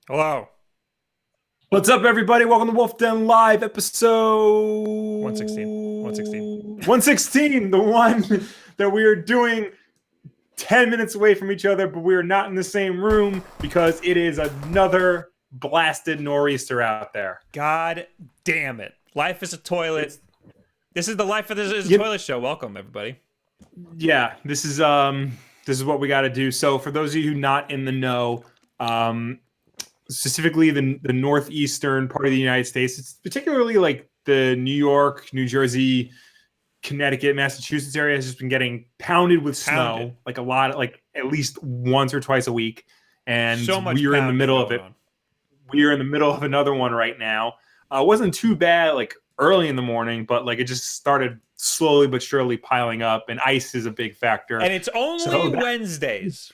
Hello. What's up, everybody? Welcome to Wulff Den Live episode 116. 116. 116, the one that we are doing 10 minutes away from each other, but we are not in the same room because it is another blasted nor'easter out there. God damn it. Life is a toilet. This is the Life is a Yep. Toilet show. Welcome, everybody. Yeah, this is what we got to do. So for those of you not in the know, specifically the northeastern part of the United States, it's particularly like the New York, New Jersey, Connecticut, Massachusetts area has just been getting pounded with snow, like a lot, like at least once or twice a week. And So much we are in the pounding middle of it. going on. We are in the middle of another one right now. It wasn't too bad, like early in the morning, but like it just started slowly but surely piling up, and ice is a big factor. And it's only So Wednesdays.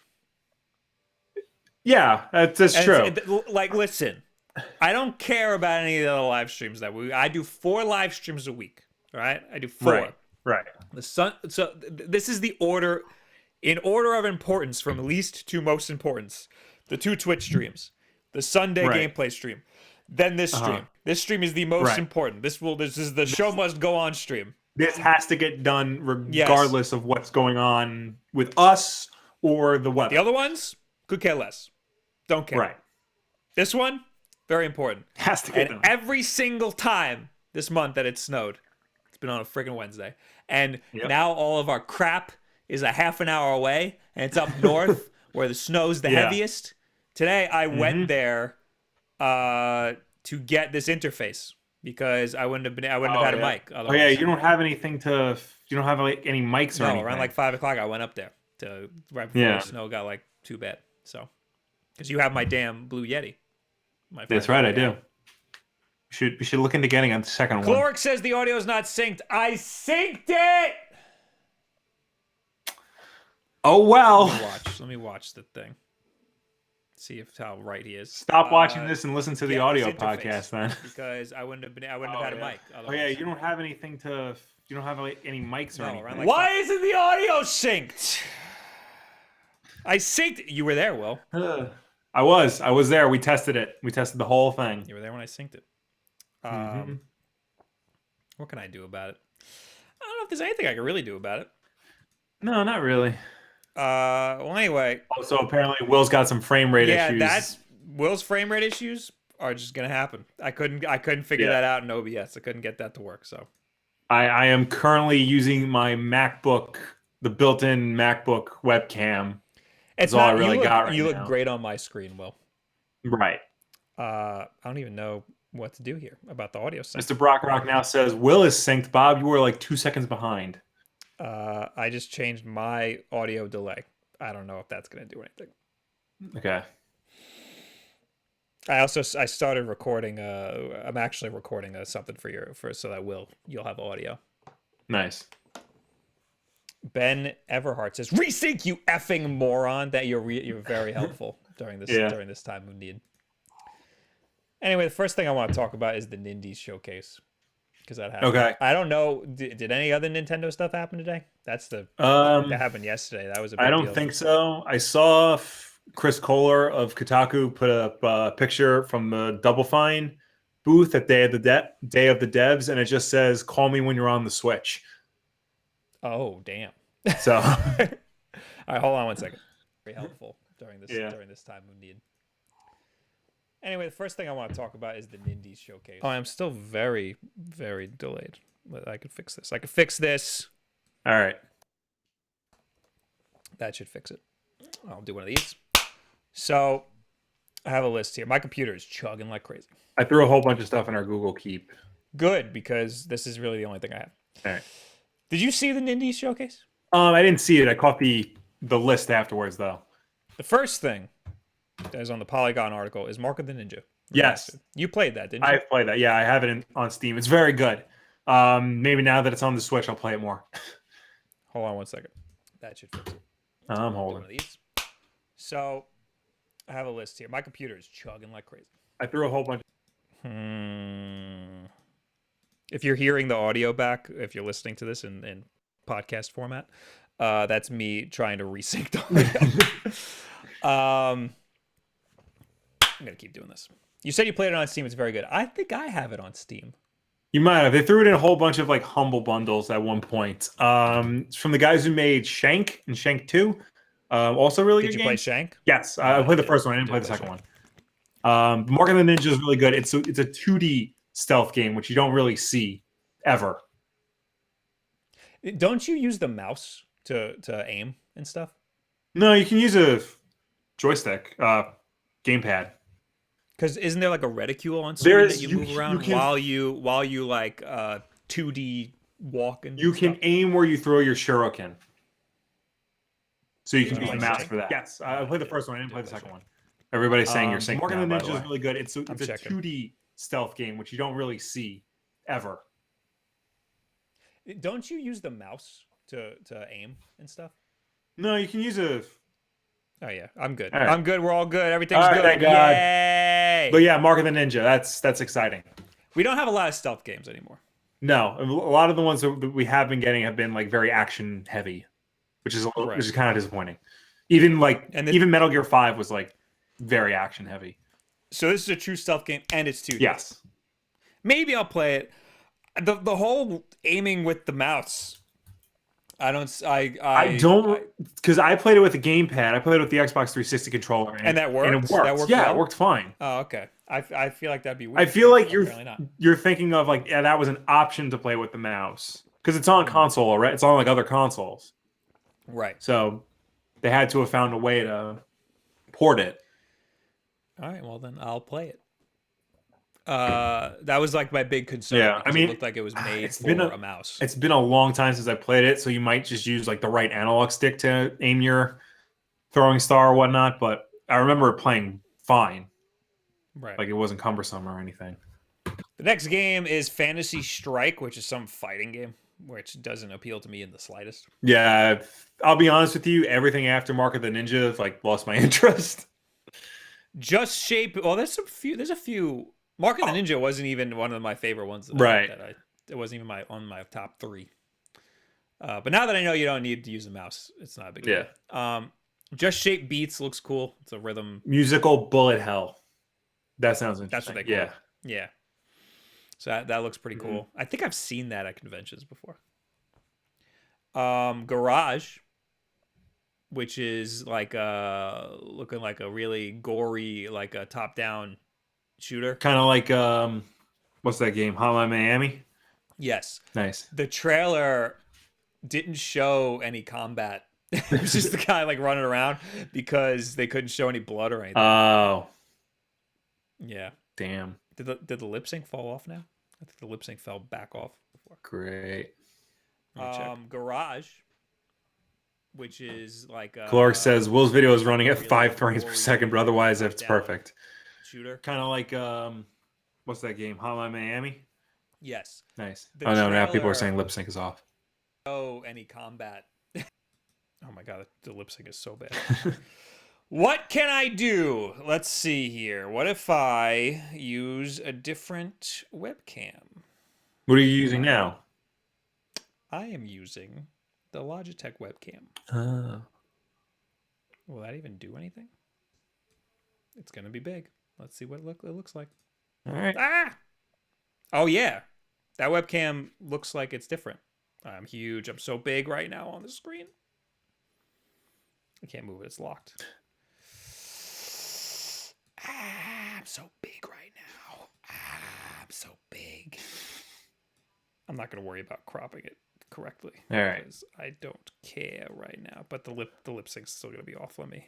Yeah, that's And true. like, listen, I don't care about any of the other live streams I do 4 live streams a week. All right, I do 4. Right. So this is the order, in order of importance from least to most importance. The 2 Twitch streams, the Sunday gameplay stream, then this stream. This stream is the most important. This is the show must go on stream. This has to get done regardless of what's going on with us or the weather. The other ones could care less. Don't care. Right. This one, very important. Has to get done. Every single time this month that it snowed, it's been on a freaking Wednesday. And now all of our crap is a half an hour away, and it's up north where the snow's the heaviest. Today I went there to get this interface because I wouldn't have had a mic. Otherwise. Oh yeah, you don't have like any mics or anything. Around like 5 o'clock I went up there to right before the snow got like too bad. So because you have my damn Blue Yeti. That's right, I do. We should look into getting a second one. Cloric says the audio is not synced. I synced it. Oh well. Let me watch the thing. See if how right he is. Stop watching this and listen to the audio podcast then. Because I wouldn't have had a mic. Otherwise. Oh yeah, you don't have anything to. You don't have like any mics or anything. Like why isn't the audio synced? I synced. You were there, Will. I was there. We tested it. We tested the whole thing. You were there when I synced it. What can I do about it? I don't know if there's anything I can really do about it. No, not really. Well, anyway. Also, apparently, Will's got some frame rate issues. Yeah, Will's frame rate issues are just gonna happen. I couldn't figure that out in OBS. I couldn't get that to work. So, I am currently using my MacBook, the built-in MacBook webcam. It's all I really got right now. You look great on my screen, Will. Right. I don't even know what to do here about the audio sync. Mr. Brockrock now says, Will is synced. Bob, you were like 2 seconds behind. I just changed my audio delay. I don't know if that's going to do anything. Okay. I started recording. I'm actually recording something so that you'll have audio. Nice. Ben Everhart says, "Resync, you effing moron!" That you're very helpful during this time of need. Anyway, the first thing I want to talk about is the Nindies Showcase because that happened. Okay. I don't know. Did any other Nintendo stuff happen today? That's that happened yesterday. That was a big deal. I don't think so. I saw Chris Kohler of Kotaku put up a picture from the Double Fine booth at Day of the Devs, and it just says, "Call me when you're on the Switch." Oh, damn. So, all right, hold on one second. Very helpful during this time of need. Anyway, the first thing I want to talk about is the Nindies Showcase. Oh, I'm still very, very delayed. But I could fix this. All right. That should fix it. I'll do one of these. So, I have a list here. My computer is chugging like crazy. I threw a whole bunch of stuff in our Google Keep. Good, because this is really the only thing I have. All right. Did you see the Nindies Showcase? I didn't see it. I caught the list afterwards, though. The first thing that is on the Paragon article is Mark of the Ninja. Yes. You played that, didn't you? I've played that. Yeah, I have it on Steam. It's very good. Maybe now that it's on the Switch, I'll play it more. Hold on one second. That should fix it. I'm holding. One of these. So, I have a list here. My computer is chugging like crazy. I threw a whole bunch. If you're hearing the audio back, if you're listening to this in podcast format, that's me trying to resync the audio. I'm gonna keep doing this. You said you played it on Steam. It's very good. I think I have it on Steam. You might have. They threw it in a whole bunch of like humble bundles at one point. It's from the guys who made Shank and Shank 2. Also really good Did you game. play Shank? Yes, I played the first one. I didn't play the second one. Mark of the Ninja is really good. It's a 2D stealth game, which you don't really see ever. Don't you use the mouse to aim and stuff? No, you can use a joystick, gamepad. Because isn't there like a reticule on screen that you move around while you like 2D walk and you can aim where you throw your shuriken. So you can use the mouse for that. Yes, I played the first one. I didn't play the second one. Everybody's saying you're synced. Mark of the Ninja is really good. It's a 2D stealth game, which you don't really see ever. Don't you use the mouse to aim and stuff? No, you can use a. Oh yeah, I'm good. Right. I'm good. We're all good. Everything's good. Thank God. Yay! But yeah, Mark of the Ninja. That's exciting. We don't have a lot of stealth games anymore. No, a lot of the ones that we have been getting have been like very action heavy, which is which is kind of disappointing. Even even Metal Gear 5 was like very action heavy. So this is a true stealth game, and it's 2D. Yes. Maybe I'll play it. The whole aiming with the mouse. I don't because I played it with a gamepad. I played it with the Xbox 360 controller, and that worked. And it worked. That worked yeah, well? It worked fine. Oh, okay. I feel like that'd be weird. I feel like you're thinking of like that was an option to play with the mouse because it's on console, right? It's on like other consoles, right? So they had to have found a way to port it. All right, well then I'll play it. That was like my big concern. Yeah, I mean, it looked like it was made for a mouse. It's been a long time since I played it, so you might just use like the right analog stick to aim your throwing star or whatnot. But I remember it playing fine. Right, like it wasn't cumbersome or anything. The next game is Fantasy Strike, which is some fighting game, which doesn't appeal to me in the slightest. Yeah, I'll be honest with you. Everything after Mark of the Ninja like lost my interest. Just Shape. Well, there's a few. Mark of the Ninja wasn't even one of my favorite ones. It wasn't even on my top 3. But now that I know you don't need to use the mouse, it's not a big deal. Just Shape Beats looks cool. It's a rhythm. Musical bullet hell. That sounds interesting. That's what they call it. Yeah. So that looks pretty cool. I think I've seen that at conventions before. Garage, which is like looking like a really gory, like a top-down shooter. Kind of like what's that game? Hotline Miami? Yes. Nice. The trailer didn't show any combat. It was just the guy like running around because they couldn't show any blood or anything. Oh. Yeah. Damn. Did the lip sync fall off now? I think the lip sync fell back off before. Great. Garage, which is like Clark says Will's video is running at 5 frames per second, but otherwise it's perfect. Shooter. Kind of like what's that game? Hotline Miami? Yes. Nice. Oh no, now people are saying lip sync is off. Oh, any combat. Oh my god, the lip sync is so bad. What can I do? Let's see here. What if I use a different webcam? What are you using now? I am using the Logitech webcam. Will that even do anything? It's going to be big. Let's see what it looks like. All right. Ah! Oh, yeah. That webcam looks like it's different. I'm huge. I'm so big right now on the screen. I can't move it. It's locked. I'm so big right now. I'm so big. I'm not going to worry about cropping it correctly. All right. Because I don't care right now. But the lip sync's still going to be off. Let me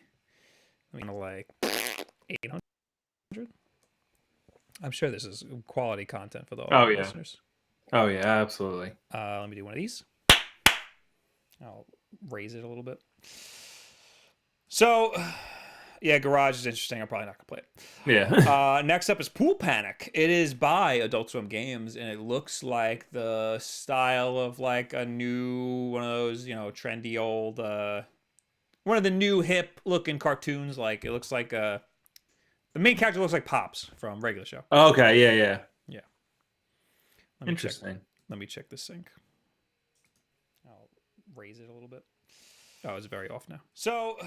like 800. I'm sure this is quality content for the listeners. Oh yeah, absolutely. Let me do one of these. I'll raise it a little bit. So, yeah, Garage is interesting. I'm probably not gonna play it. Yeah. Next up is Pool Panic. It is by Adult Swim Games, and it looks like the style of like a new one of those, trendy old, one of the new hip looking cartoons. Like it looks like the main character looks like Pops from Regular Show. Okay. Yeah. Interesting. Let me check this sync. I'll raise it a little bit. Oh, it's very off now. So,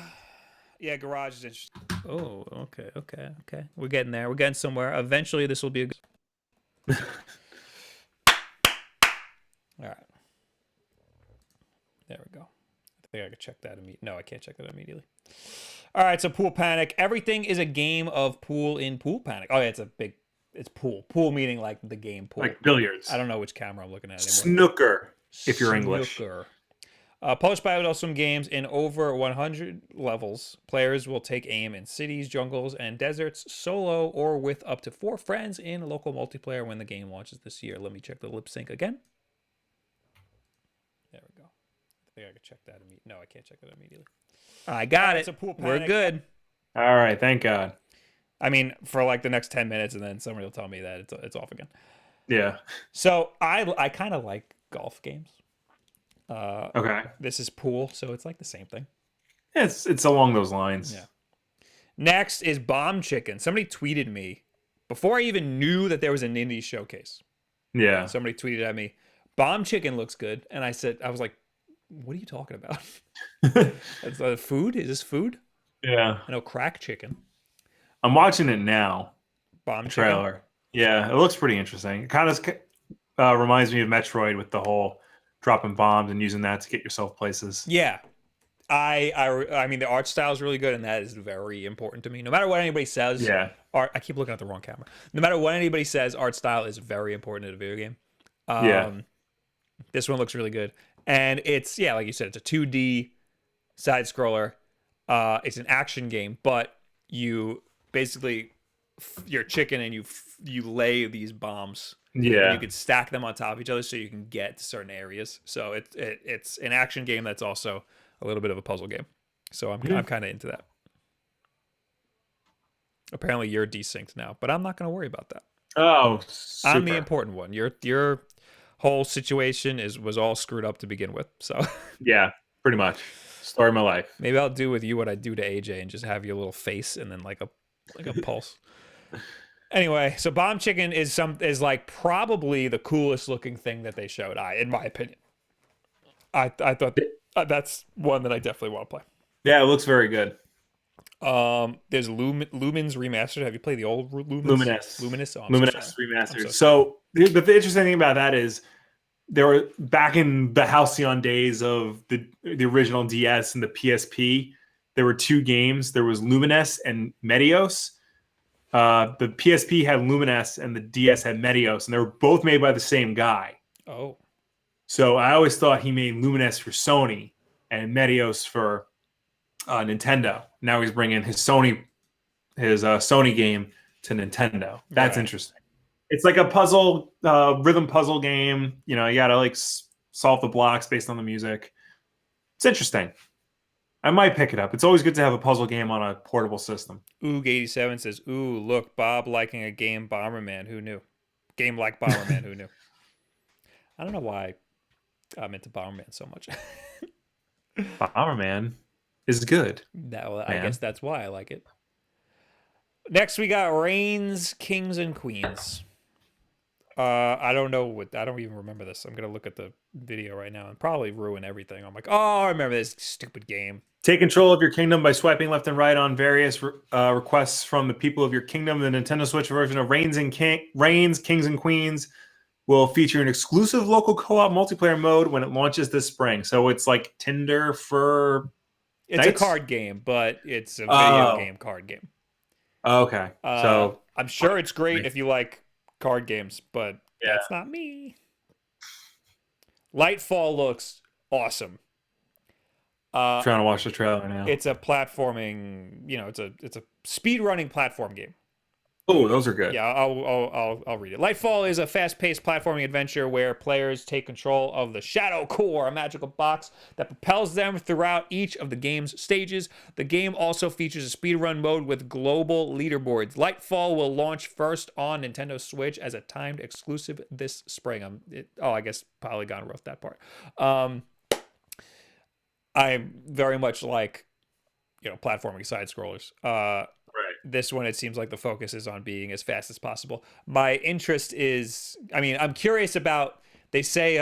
yeah, Garage is interesting. Oh, okay. We're getting there. We're getting somewhere. Eventually, this will be a good. All right. There we go. I think I could check that immediately. No, I can't check that immediately. All right, so Pool Panic. Everything is a game of pool in Pool Panic. Oh, yeah, it's pool. Pool meaning like the game pool. Like billiards. I don't know which camera I'm looking at anymore. Snooker, if you're English. Snooker. Published by Awesome Games, in over 100 levels, players will take aim in cities, jungles, and deserts, solo or with up to 4 friends in local multiplayer when the game launches this year. Let me check the lip sync again. There we go. I think I could check that immediately. No, I can't check that immediately. I got it. We're good. All right, thank God. I mean, for like the next 10 minutes, and then somebody will tell me that it's off again. Yeah. So I kind of like golf games. Okay. This is pool, so it's like the same thing. It's along those lines. Yeah. Next is Bomb Chicken. Somebody tweeted me before I even knew that there was a Nindies Showcase. Yeah. Somebody tweeted at me, Bomb Chicken looks good. And I was like, what are you talking about? It's food? Is this food? Yeah. I know crack chicken. I'm watching it now. Bomb trailer. Chicken. Yeah, it looks pretty interesting. It kind of reminds me of Metroid with the whole dropping bombs and using that to get yourself places. Yeah. I mean, the art style is really good, and that is very important to me. No matter what anybody says, art. I keep looking at the wrong camera. No matter what anybody says, art style is very important in a video game. This one looks really good, and it's like you said, it's a 2D side scroller. It's an action game, but you basically you're chicken and you lay these bombs. Yeah, and you can stack them on top of each other so you can get to certain areas. So it's an action game that's also a little bit of a puzzle game. So I'm kind of into that. Apparently you're desynced now, but I'm not going to worry about that. Oh, super. I'm the important one. Your whole situation was all screwed up to begin with. So yeah, pretty much. Story of my life. Maybe I'll do with you what I do to AJ and just have your little face and then like a pulse. Anyway, so Bomb Chicken is like probably the coolest looking thing that they showed. In my opinion, I thought that's one that I definitely want to play. Yeah, it looks very good. There's Lumens Remastered. Have you played the old Lumens? Luminous. Oh, Luminous Remastered. So the interesting thing about that is there were back in the halcyon days of the original DS and the PSP. There were 2 games. There was Lumines and Meteos. The PSP had Lumines and the DS had Meteos, and they were both made by the same guy. Oh. So I always thought he made Lumines for Sony and Meteos for Nintendo. Now he's bringing his Sony game to Nintendo. That's interesting. It's like a puzzle, rhythm puzzle game. You know, you got to like solve the blocks based on the music. It's interesting. I might pick it up. It's always good to have a puzzle game on a portable system. Oog87 says, ooh, look, Bob liking a game Bomberman. Who knew? Game like Bomberman. Who knew? I don't know why I'm into Bomberman so much. Bomberman is good. I guess that's why I like it. Next, we got Reigns, Kings, and Queens. I don't even remember this. I'm gonna look at the video right now and probably ruin everything. I'm like, oh, I remember this stupid game. Take control of your kingdom by swiping left and right on various requests from the people of your kingdom. The Nintendo Switch version of Reigns, Kings, and Queens will feature an exclusive local co-op multiplayer mode when it launches this spring. So it's like Tinder for It's Knights? A card game, but it's a video game card game. Okay. So I'm sure it's great if you like card games, but that's not me. Lightfall looks awesome. Trying to watch the trailer now. It's a platforming, it's a speed running platform game. Oh, those are good. Yeah, I'll read it. Lightfall is a fast-paced platforming adventure where players take control of the Shadow Core, a magical box that propels them throughout each of the game's stages. The game also features a speedrun mode with global leaderboards. Lightfall will launch first on Nintendo Switch as a timed exclusive this spring. I guess Paragon wrote that part. I very much like, platforming side scrollers. This one, it seems like the focus is on being as fast as possible. My interest is, I'm curious about, they say,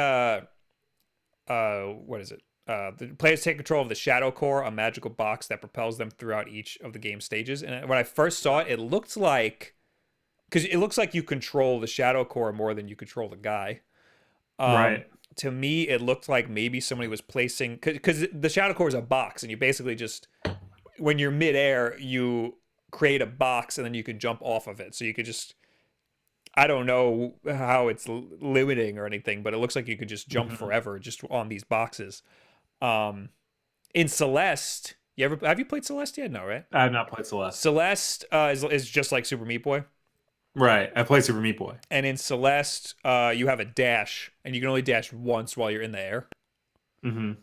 what is it? The players take control of the Shadow Core, a magical box that propels them throughout each of the game stages. And when I first saw it, it looked like, because it looks like you control the Shadow Core more than you control the guy. Right. To me, it looked like maybe somebody was placing, because the Shadow Core is a box, and you basically just, when you're midair, you create a box, and then you can jump off of it. So you could just, I don't know how it's limiting or anything, but it looks like you could just jump forever just on these boxes. In Celeste, have you played Celeste yet? No, right? I have not played Celeste. Celeste is just like Super Meat Boy. Right. I played Super Meat Boy. And in Celeste, you have a dash, and you can only dash once while you're in the air. In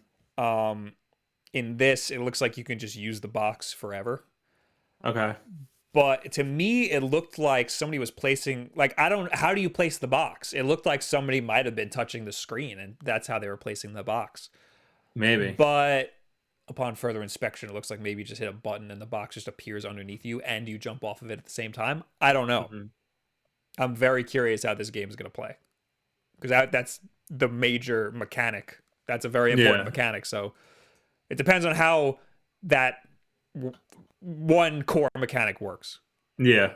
this, it looks like you can just use the box forever. Okay. But to me, it looked like somebody was placing, like, how do you place the box? It looked like somebody might have been touching the screen, and that's how they were placing the box. Maybe. But upon further inspection, it looks like maybe you just hit a button and the box just appears underneath you and you jump off of it at the same time. I don't know. I'm very curious how this game is going to play. Because that's the major mechanic. That's a very important mechanic. So it depends on how that one core mechanic works. Yeah.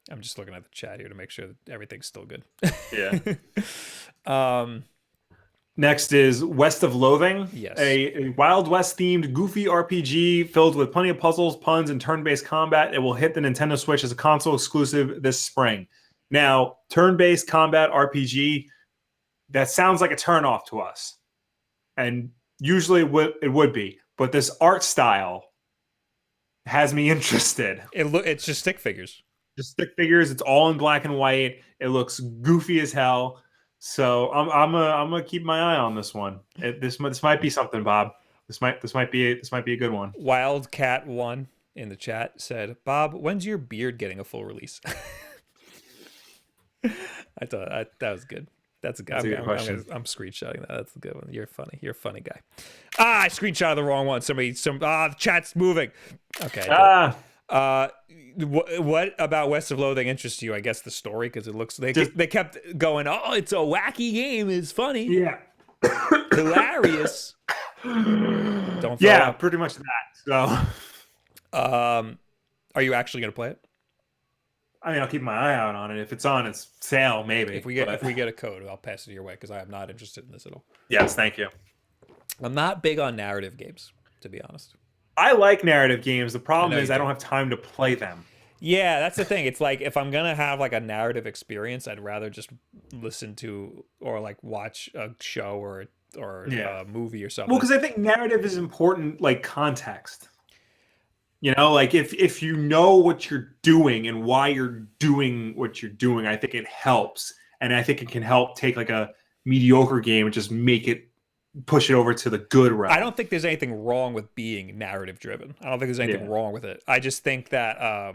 I'm just looking at the chat here to make sure that everything's still good. Yeah. Next is West of Loathing. Yes. A Wild West themed goofy RPG filled with plenty of puzzles, puns, and turn-based combat. It will hit the Nintendo Switch as a console exclusive this spring. Now, turn-based combat RPG, that sounds like a turn-off to us. And usually it would be. But this art style has me interested. It's just stick figures. Just stick figures. It's all in black and white. It looks goofy as hell. So I'm gonna keep my eye on this one. This might be something, Bob. This might be a good one. Wildcat1 in the chat said, "Bob, when's your beard getting a full release?" I thought that was good. That's a good question. I'm screenshotting that. That's a good one. You're funny. You're a funny guy. I screenshotted the wrong one. The chat's moving. Okay. What about West of Loathing interests you? I guess the story, because it looks they kept going, oh, it's a wacky game, it's funny, hilarious. Don't throw up. Pretty much that. So, are you actually gonna play it? I mean, I'll keep my eye out on it. If it's on its sale, maybe. If we get a code, I'll pass it your way, because I am not interested in this at all. Yes, thank you. I'm not big on narrative games, to be honest. I like narrative games. The problem is I don't have time to play them. Yeah, that's the thing. It's like, if I'm gonna have like a narrative experience, I'd rather just listen to or like watch a show or a movie or something. Well, because I think narrative is important, like context. You know, like if you know what you're doing and why you're doing what you're doing, I think it helps. And I think it can help take like a mediocre game and just push it over to the good route. I don't think there's anything wrong with being narrative driven. I don't think there's anything wrong with it. I just think that I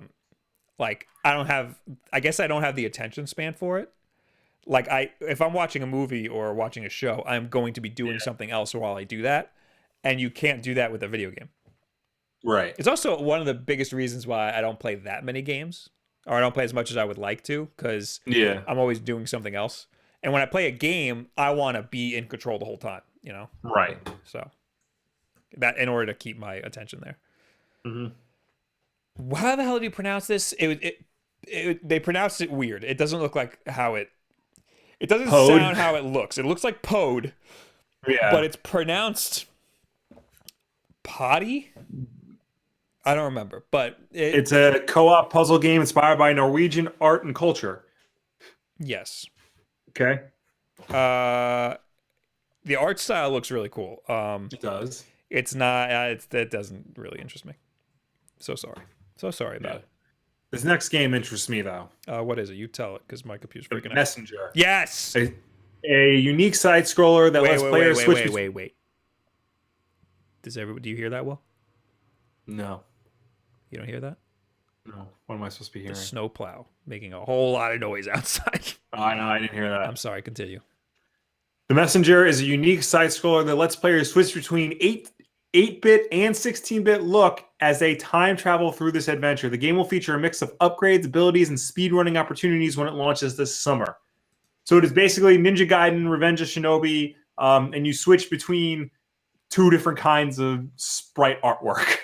guess I don't have the attention span for it. Like, if I'm watching a movie or watching a show, I'm going to be doing something else while I do that. And you can't do that with a video game. Right. It's also one of the biggest reasons why I don't play that many games, or I don't play as much as I would like to, because I'm always doing something else. And when I play a game, I want to be in control the whole time, you know? Right. So that, in order to keep my attention there. Mm-hmm. How the hell do you pronounce this? They pronounced it weird. It doesn't look like how it doesn't sound how it looks. It looks like Pode. Yeah. But it's pronounced Potty? I don't remember, but it's a co-op puzzle game inspired by Norwegian art and culture. Yes. Okay. The art style looks really cool. It does. It's not. That doesn't really interest me. So sorry about it. This next game interests me though. What is it? You tell it, because my computer's freaking out. Messenger. Yes. A unique side scroller that lets players switch. Wait. Do you hear that, Will? No. You don't hear that? No. What am I supposed to be hearing? The snowplow making a whole lot of noise outside. Oh, I know. I didn't hear that. I'm sorry. Continue. The Messenger is a unique side scroller that lets players switch between 8-bit and 16-bit look as they time travel through this adventure. The game will feature a mix of upgrades, abilities, and speedrunning opportunities when it launches this summer. So it is basically Ninja Gaiden, Revenge of Shinobi, and you switch between two different kinds of sprite artwork.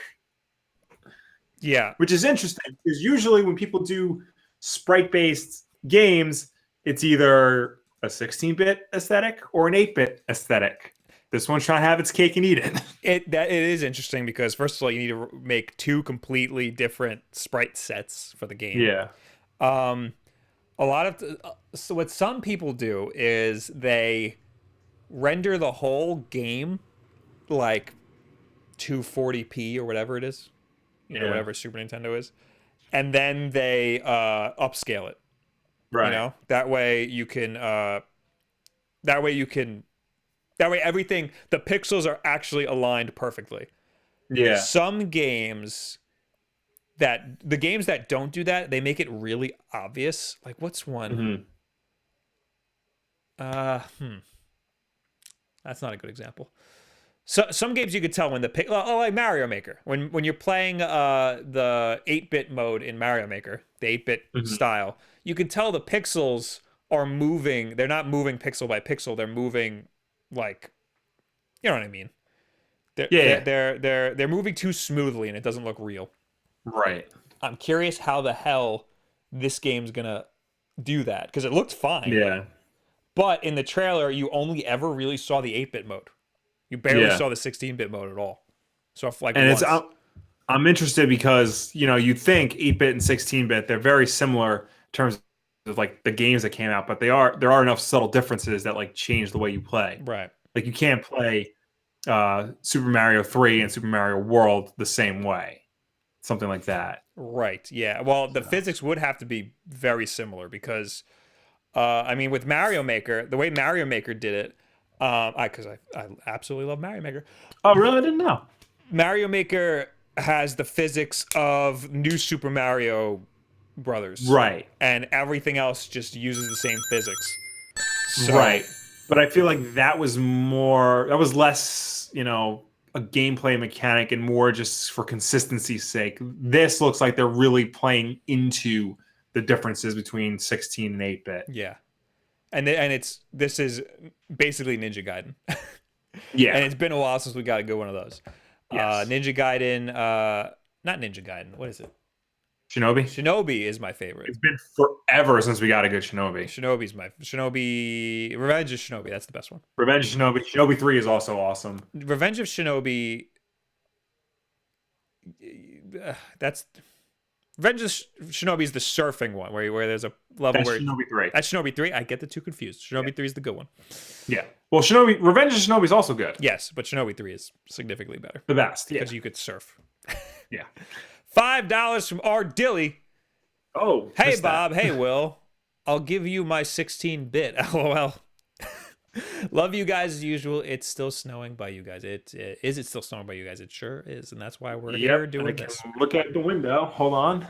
Yeah. Which is interesting because usually when people do sprite-based games, it's either a 16-bit aesthetic or an 8-bit aesthetic. This one's trying to have its cake and eat it. It is interesting because first of all, you need to make two completely different sprite sets for the game. Yeah. A lot of so what some people do is they render the whole game like 240p or whatever it is, you know, whatever Super Nintendo is, and then they upscale it. Right. You know, that way everything, the pixels are actually aligned perfectly. Yeah. Some games the games that don't do that, they make it really obvious. Like what's one? Mm-hmm. That's not a good example. So some games you could tell when like Mario Maker, when you're playing the 8-bit mode in Mario Maker, the 8-bit style, you can tell the pixels are moving. They're not moving pixel by pixel. They're moving like, you know what I mean? They're moving too smoothly and it doesn't look real. Right. I'm curious how the hell this game's gonna do that because it looked fine. Yeah. But in the trailer, you only ever really saw the 8-bit mode. You barely saw the 16-bit mode at all. So if like, and I'm interested because you'd think 8-bit and 16-bit they're very similar in terms of like the games that came out, but there are enough subtle differences that like change the way you play. Right. Like you can't play Super Mario 3 and Super Mario World the same way. Something like that. Right. Yeah. Well, the physics would have to be very similar because, I mean, with Mario Maker, the way Mario Maker did it, because I absolutely love Mario Maker. Oh, really? I didn't know. Mario Maker has the physics of New Super Mario Brothers. Right. And everything else just uses the same physics. So, right. But I feel like that was less, a gameplay mechanic and more just for consistency's sake. This looks like they're really playing into the differences between 16 and 8-bit. Yeah. And this is basically Ninja Gaiden. Yeah. And it's been a while since we got a good one of those. Yes. Ninja Gaiden, not Ninja Gaiden, what is it? Shinobi? Shinobi is my favorite. It's been forever since we got a good Shinobi. Revenge of Shinobi, that's the best one. Revenge of Shinobi. Shinobi 3 is also awesome. Revenge of Shinobi, Revenge of Shinobi is the surfing one where there's a level where Shinobi 3. That's Shinobi 3. I get the two confused. Shinobi 3 is the good one. Yeah. Well, Revenge of Shinobi is also good. Yes, but Shinobi 3 is significantly better. The best, yeah. Because you could surf. Yeah. $5 from R. Dilly. Oh. Hey, Bob. Hey, Will. I'll give you my 16-bit. LOL. Love you guys as usual. It's still snowing by you guys. Is it still snowing by you guys? It sure is, and that's why we're here doing this. Look at the window. Hold on.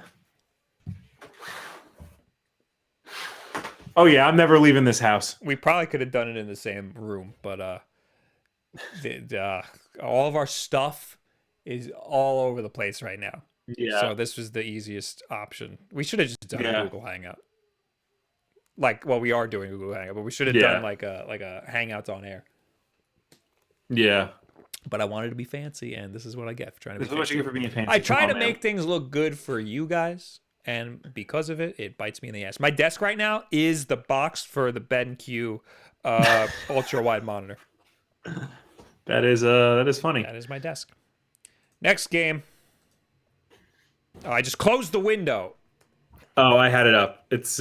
Oh yeah, I'm never leaving this house. We probably could have done it in the same room, but all of our stuff is all over the place right now. Yeah. So this was the easiest option. We should have just done a Google Hangout. We are doing Google Hangout, but we should have done like a Hangouts on air. Yeah. But I wanted to be fancy, and this is what I get for trying to be fancy. This is what you get for being fancy. I try to make things look good for you guys, and because of it, it bites me in the ass. My desk right now is the box for the BenQ ultra-wide monitor. That is funny. That is my desk. Next game. Oh, I just closed the window. Oh, I had it up. It's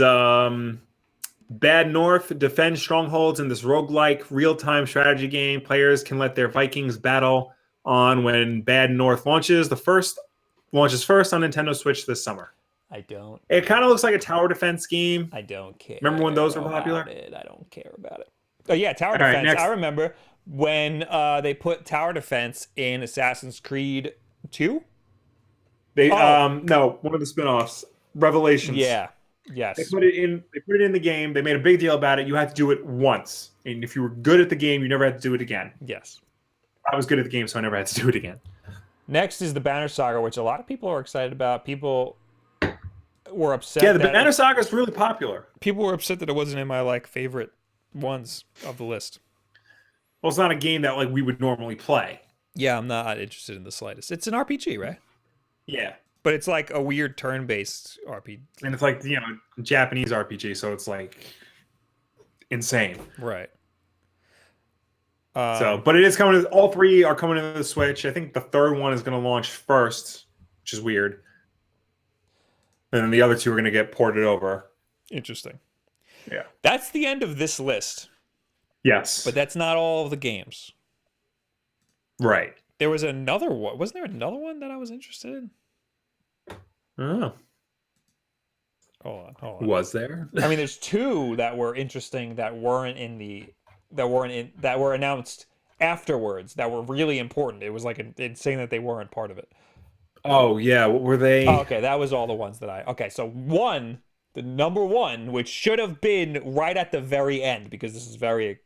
Bad North defend strongholds in this roguelike real-time strategy game. Players can let their Vikings battle on when Bad North launches first on Nintendo Switch this summer. It kind of looks like a tower defense game. I don't care. Remember when those were popular? I don't care about it. Oh yeah, tower defense. Right, I remember when they put tower defense in Assassin's Creed 2. No, one of the spin-offs, Revelations. Yeah. Yes. They put it in the game. They made a big deal about it. You had to do it once. And if you were good at the game, you never had to do it again. Yes. I was good at the game, so I never had to do it again. Next is the Banner Saga, which a lot of people are excited about. were upset. Yeah, the Banner Saga is really popular. People were upset that it wasn't in my like favorite ones of the list. Well, it's not a game that like we would normally play. Yeah, I'm not interested in the slightest. It's an RPG, right? Yeah. But it's like a weird turn-based RPG. And it's like, Japanese RPG, so it's like insane. Right. But it is coming. All three are coming to the Switch. I think the third one is going to launch first, which is weird. And then the other two are going to get ported over. Interesting. Yeah. That's the end of this list. Yes. But that's not all of the games. Right. There was another one. Wasn't there another one that I was interested in? Oh. Hold on. Was there? I mean, there's two that were interesting that were announced afterwards that were really important. It was like insane that they weren't part of it. Oh yeah, what were they? Oh, okay, that was all the ones that Okay, so the number one, which should have been right at the very end because this is very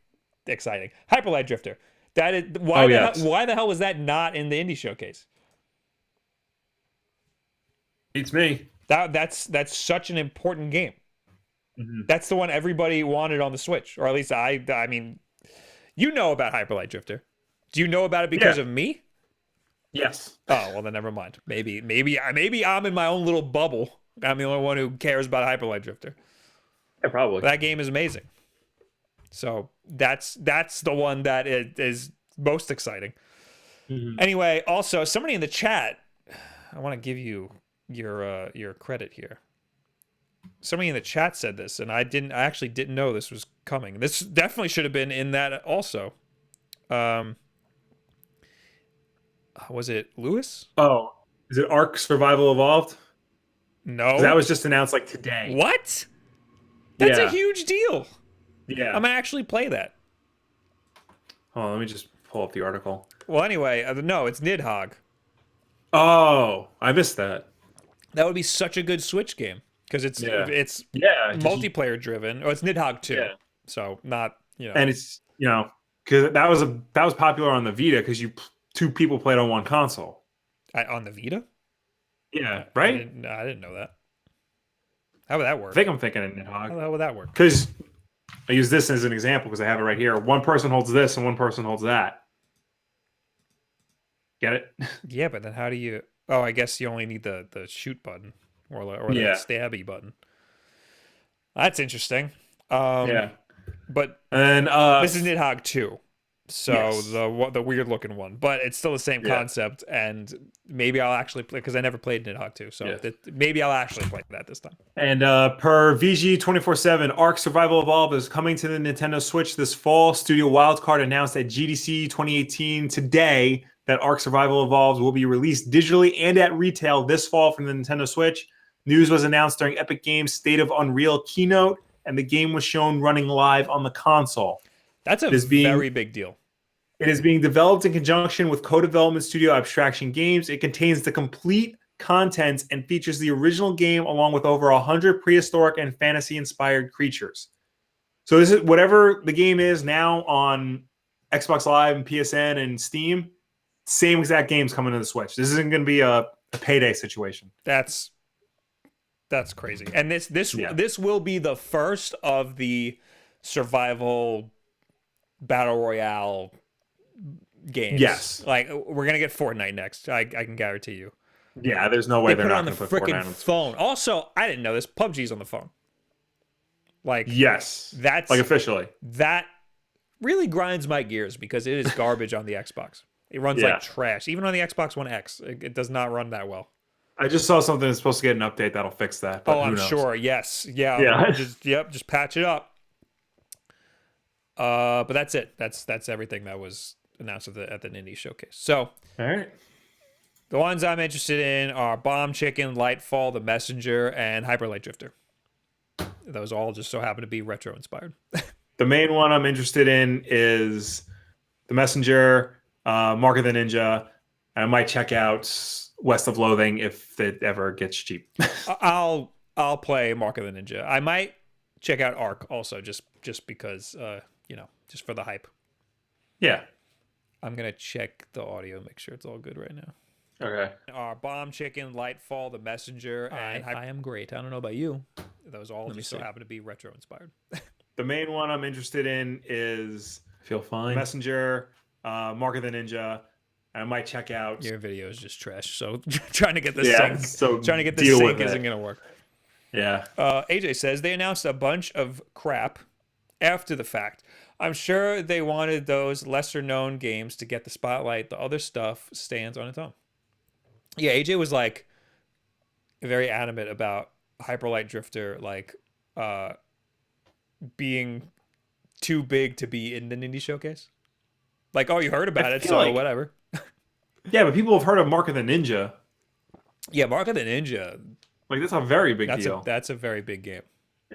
exciting. Hyper Light Drifter. That is why the hell was that not in the Indie Showcase? Beats me. That's such an important game. Mm-hmm. That's the one everybody wanted on the Switch, or at least I mean, you know about Hyper Light Drifter. Do you know about it because of me? Yes. Oh, well then never mind. Maybe I'm in my own little bubble. I'm the only one who cares about Hyper Light Drifter. Yeah, probably. But that game is amazing. So that's the one that is most exciting. Mm-hmm. Anyway, also somebody in the chat, I want to give you your credit here. Somebody in the chat said this, and I actually didn't know this was coming. This definitely should have been in that also. Was it Lewis? Oh, is it Ark Survival Evolved? No, that was just announced like today. What? That's a huge deal. Yeah, I'm gonna actually play that. Oh, let me just pull up the article. Well, anyway, no, it's Nidhogg. Oh, I missed that. That would be such a good Switch game because it's multiplayer driven. Oh, it's Nidhogg 2. Yeah. So not, And it's, because that was popular on the Vita because two people played on one console. On the Vita? Yeah, right? I didn't know that. How would that work? I think I'm thinking of Nidhogg. How would that work? Because I use this as an example because I have it right here. One person holds this and one person holds that. Get it? Yeah, but then how do you... Oh, I guess you only need the shoot button or the stabby button. That's interesting. Yeah. But this is Nidhogg 2. So yes. the weird looking one, but it's still the same concept, and maybe I'll actually play because I never played Nidhogg 2, so maybe I'll actually play that this time. And per VG247, Ark Survival Evolved is coming to the Nintendo Switch this fall. Studio Wildcard announced at GDC 2018 today that Ark Survival Evolved will be released digitally and at retail this fall from the Nintendo Switch. News was announced during Epic Games' State of Unreal keynote, and the game was shown running live on the console. That's a very big deal. It is being developed in conjunction with co-development studio Abstraction Games. It contains the complete content and features the original game along with over 100 prehistoric and fantasy-inspired creatures. So this is whatever the game is now on Xbox Live and PSN and Steam. Same exact games coming to the Switch. This isn't going to be a payday situation. That's crazy. And this will be the first of the survival battle royale games. Yes. Like, we're going to get Fortnite next. I can guarantee you. Yeah, there's no way they're not going to put Fortnite on the phone. Also, I didn't know this. PUBG's on the phone. Like, yes. That's like officially. That really grinds my gears because it is garbage on the Xbox. It runs like trash. Even on the Xbox One X, it does not run that well. I just saw something that's supposed to get an update that'll fix that. But I'm sure. Yes. Yeah. Just patch it up. But that's it. That's everything that was announced at the Nindies Showcase. So, all right. The ones I'm interested in are Bomb Chicken, Lightfall, The Messenger, and Hyper Light Drifter. Those all just so happen to be retro inspired. The main one I'm interested in is The Messenger, Mark of the Ninja. I might check out West of Loathing if it ever gets cheap. I'll play Mark of the Ninja. I might check out Ark also, just because just for the hype. Yeah. I'm gonna check the audio, make sure it's all good right now. Okay. Our Bomb Chicken, Lightfall, The Messenger, and I Am Great. I don't know about you. Those all just so happen to be retro inspired. The main one I'm interested in is Feel Fine, Messenger, Mark of the Ninja. I might check out. Your video is just trash. So trying to get this sync isn't gonna work. Yeah. AJ says they announced a bunch of crap after the fact. I'm sure they wanted those lesser known games to get the spotlight. The other stuff stands on its own. Yeah, AJ was like very adamant about Hyper Light Drifter being too big to be in the Nindies Showcase. Like, oh, you heard about it, so whatever. Yeah, but people have heard of Mark of the Ninja. Yeah, Mark of the Ninja. Like, that's a very big deal. That's a very big game.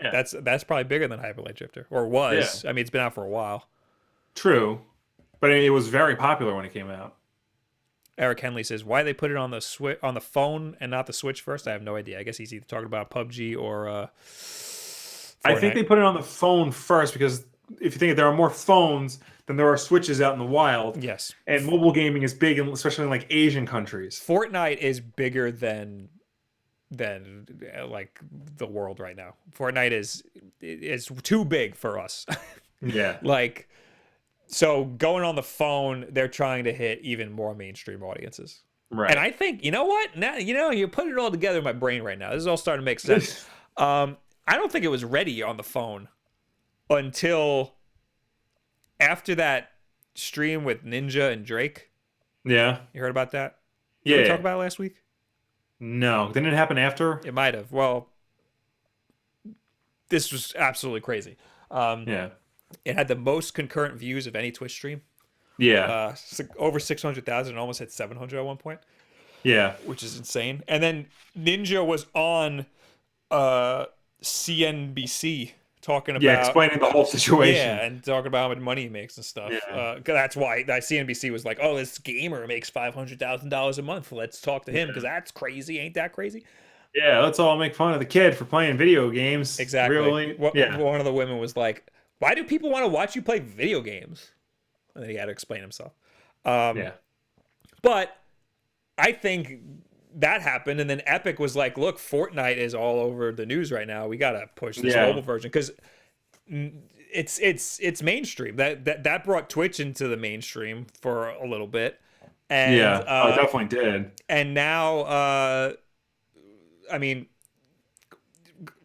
Yeah. That's probably bigger than Hyper Light Drifter, or was. Yeah. I mean, it's been out for a while. True, but it was very popular when it came out. Eric Henley says, why they put it on the phone and not the Switch first? I have no idea. I guess he's either talking about PUBG or Fortnite. I think they put it on the phone first because if you think there are more phones than there are Switches out in the wild. Yes. And mobile gaming is big, especially in like Asian countries. Fortnite is bigger than like the world right now. Fortnite is too big for us. Yeah. Like, so going on the phone, they're trying to hit even more mainstream audiences. Right. And I think, you know what? Now, you put it all together in my brain right now. This is all starting to make sense. I don't think it was ready on the phone until after that stream with Ninja and Drake. Yeah. You heard about that? Did we talk about it last week? No. Didn't it happen after? It might have. Well, this was absolutely crazy. Yeah. It had the most concurrent views of any Twitch stream. Yeah. Over 600,000. Almost hit 700 at one point. Yeah. Which is insane. And then Ninja was on CNBC talking about... Yeah, explaining the whole situation. Yeah, and talking about how much money he makes and stuff. Yeah. That's why CNBC was like, oh, this gamer makes $500,000 a month. Let's talk to him because that's crazy. Ain't that crazy? Yeah, let's all make fun of the kid for playing video games. Exactly. Really? One of the women was like, why do people want to watch you play video games? And then he had to explain himself. Yeah. But I think that happened, and then Epic was like, look, Fortnite is all over the news right now. We got to push this mobile version because it's mainstream. That brought Twitch into the mainstream for a little bit. And, yeah, it definitely did. And now, I mean...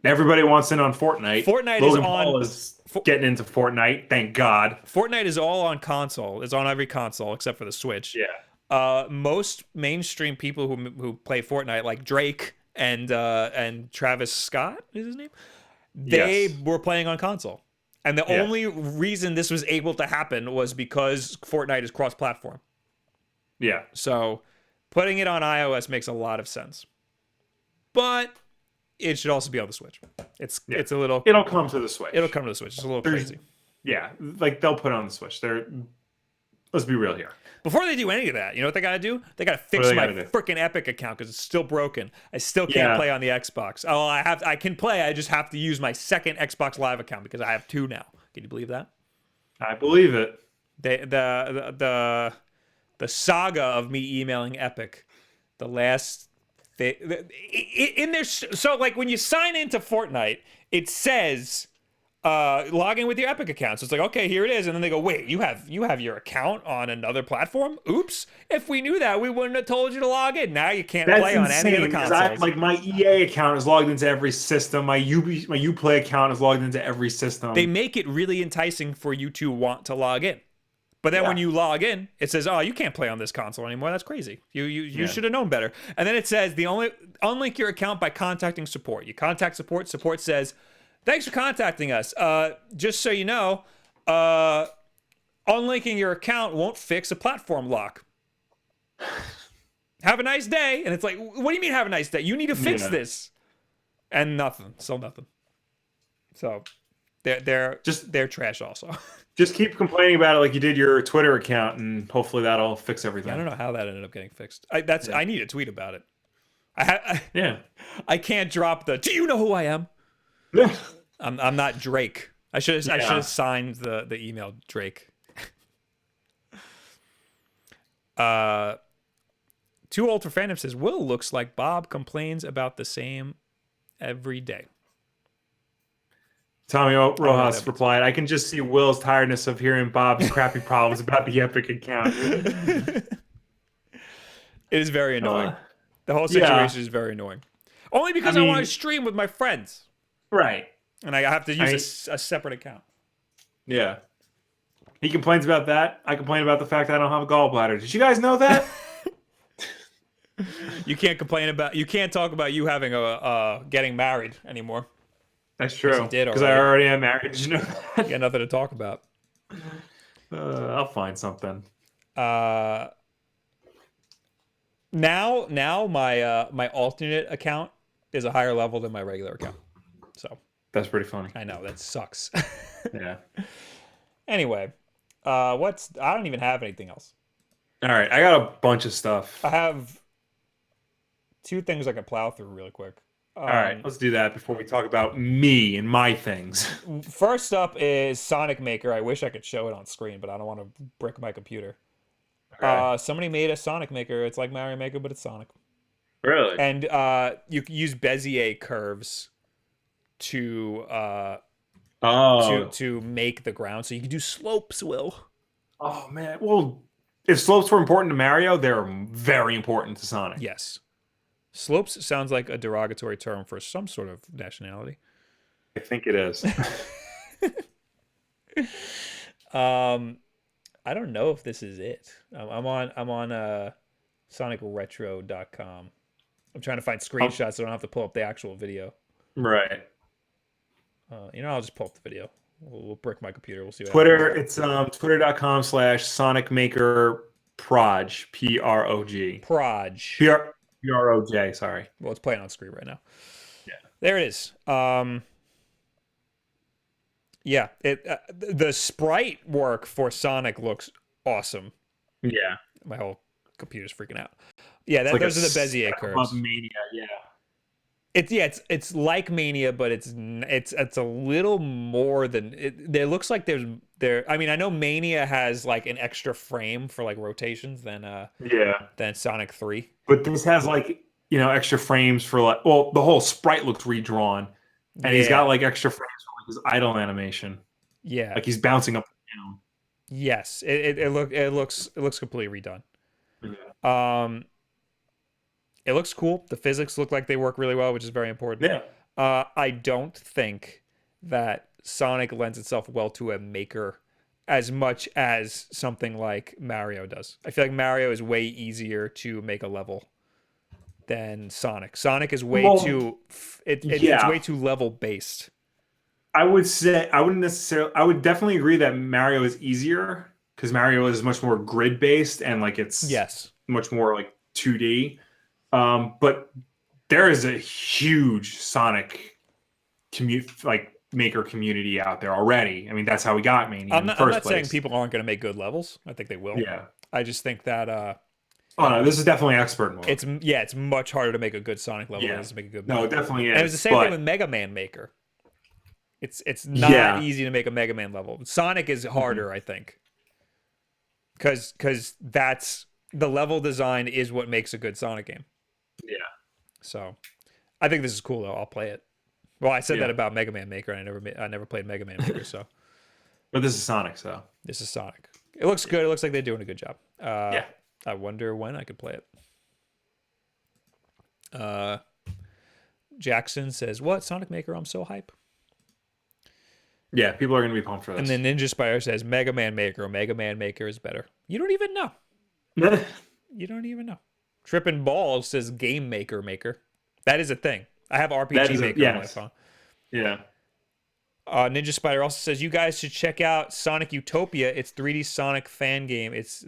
Everybody wants in on Fortnite. Fortnite Logan is on... Paul is getting into Fortnite, thank God. Fortnite is all on console. It's on every console except for the Switch. Yeah. Most mainstream people who play Fortnite, like Drake and Travis Scott is his name, they were playing on console. And the only reason this was able to happen was because Fortnite is cross-platform. Yeah. So putting it on iOS makes a lot of sense. But it should also be on the Switch. It's a little... It'll come to the Switch. It'll come to the Switch. It's a little crazy. Yeah, like they'll put it on the Switch. Let's be real here. Before they do any of that, you know what they got to do? They got to fix my freaking Epic account because it's still broken. I still can't play on the Xbox. Oh, I can play. I just have to use my second Xbox Live account because I have two now. Can you believe that? I believe it. The saga of me emailing Epic, the last... in there, so like when you sign into Fortnite, it says log in with your Epic account. So it's like, okay, here it is, and then they go, wait, you have your account on another platform? Oops! If we knew that, we wouldn't have told you to log in. Now you can't play on any of the consoles. Like my EA account is logged into every system. My Uplay account is logged into every system. They make it really enticing for you to want to log in. But then when you log in, it says, oh, you can't play on this console anymore. That's crazy. You should have known better. And then it says, unlink your account by contacting support. You contact support. Support says, thanks for contacting us. Just so you know, unlinking your account won't fix a platform lock. Have a nice day. And it's like, what do you mean have a nice day? You need to fix this. And nothing. Still nothing. So they're trash also. Just keep complaining about it like you did your Twitter account, and hopefully that'll fix everything. I don't know how that ended up getting fixed. I need a tweet about it. I can't drop the. Do you know who I am? Yeah. I'm not Drake. I should have signed the email Drake. 2 Too Old for Fandom says, Will looks like Bob complains about the same every day. Tommy Rojas replied, I can just see Will's tiredness of hearing Bob's crappy problems about the Epic account. It is very annoying. The whole situation is very annoying. Only because I want to stream with my friends. Right. And I have to use a separate account. Yeah. He complains about that. I complain about the fact that I don't have a gallbladder. Did you guys know that? You can't talk about you having getting married anymore. That's true. Because I already am married. Did you know that? You got nothing to talk about. I'll find something. Now my alternate account is a higher level than my regular account. So that's pretty funny. I know, that sucks. Yeah. Anyway, I don't even have anything else. All right, I got a bunch of stuff. I have 2 things I can plow through really quick. All right, let's do that before we talk about me and my things. First up is Sonic Maker. I wish I could show it on screen, but I don't want to brick my computer. Okay. Somebody made a Sonic Maker. It's like Mario Maker, but it's Sonic. Really? And you can use Bezier curves to make the ground, so you can do slopes. Will. Oh man. Well, if slopes were important to Mario, they're very important to Sonic. Yes. Slopes sounds like a derogatory term for some sort of nationality. I think it is. I don't know if this is it. I'm on sonicretro.com. I'm trying to find screenshots so I don't have to pull up the actual video. Right. I'll just pull up the video. We'll brick my computer. We'll see what Twitter, happens. it's twitter.com/sonicmakerproj, P-R-O-G. P-R-O-J, sorry. Well, it's playing on screen right now. Yeah. There it is. Yeah, the sprite work for Sonic looks awesome. Yeah. My whole computer's freaking out. Yeah, those are the Bezier curves. Mania, yeah. It's like Mania, but it's a little more than it. It looks like I mean, I know Mania has like an extra frame for like rotations than Sonic 3. But this has like extra frames for like the whole sprite looks redrawn, and he's got like extra frames for like his idle animation. Yeah, like he's bouncing up and down. Yes, it looks completely redone. Yeah. It looks cool. The physics look like they work really well, which is very important. Yeah. I don't think that Sonic lends itself well to a maker as much as something like Mario does. I feel like Mario is way easier to make a level than Sonic. Sonic is way too it's way too level based. I would definitely agree that Mario is easier because Mario is much more grid based and like it's much more like 2D. But there is a huge Sonic maker community out there already. I mean, that's how we got Mania in the first place. I'm not saying people aren't going to make good levels. I think they will. Yeah. I just think that oh no, this is definitely expert mode. It's much harder to make a good Sonic level than it is to make a good No, it definitely is. And it was the same thing with Mega Man Maker. It's not easy to make a Mega Man level. Sonic is harder, I think. Because that's the level design is what makes a good Sonic game. Yeah. So, I think this is cool though. I'll play it. Well, I said that about Mega Man Maker, and I never played Mega Man Maker, so. But this is Sonic, so. This is Sonic. It looks good. It looks like they're doing a good job. Yeah. I wonder when I could play it. Jackson says, "What Sonic Maker? I'm so hype." Yeah, people are going to be pumped for this. And then Ninja Spire says, "Mega Man Maker. Mega Man Maker is better." You don't even know. You don't even know. Trippin' Balls says Game Maker Maker. That is a thing. I have RPG Maker on my phone. Yeah. Ninja Spider also says you guys should check out Sonic Utopia. It's 3D Sonic fan game. That's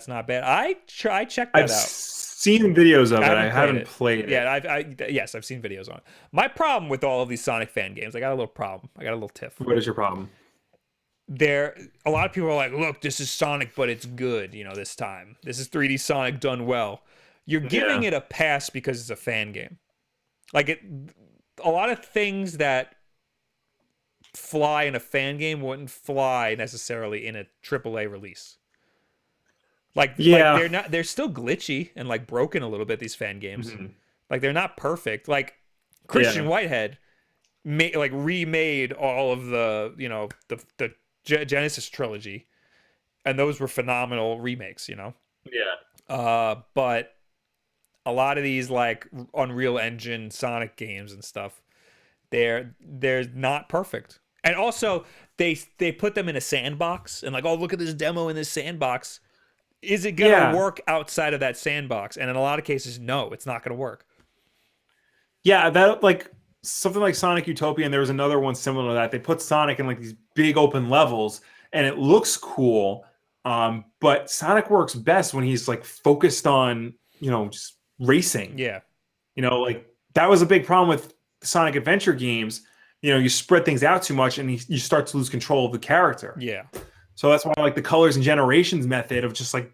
not bad. I checked that out. I've seen videos of it. I haven't played it. Yeah, yes, I've seen videos on it. My problem with all of these Sonic fan games, I got a little problem. I got a little tiff. What is your problem? A lot of people are like, look, this is Sonic, but it's good. This time this is 3D Sonic done well. You're giving it a pass because it's a fan game. Like a lot of things that fly in a fan game wouldn't fly necessarily in a AAA release. Like they're still glitchy and like broken a little bit, these fan games. Like they're not perfect. Like Christian Whitehead remade all of the, the Genesis trilogy, and those were phenomenal remakes, but a lot of these like Unreal Engine Sonic games and stuff, they're not perfect. And also they put them in a sandbox and like, oh, look at this demo in this sandbox. Is it gonna work outside of that sandbox? And in a lot of cases, no, it's not gonna work. Yeah, that like something like Sonic Utopia, and there was another one similar to that. They put Sonic in like these big open levels, and it looks cool. But Sonic works best when he's like focused on, just racing. Yeah. Like that was a big problem with Sonic Adventure games. You spread things out too much and you start to lose control of the character. Yeah. So that's why like the Colors and Generations method of just like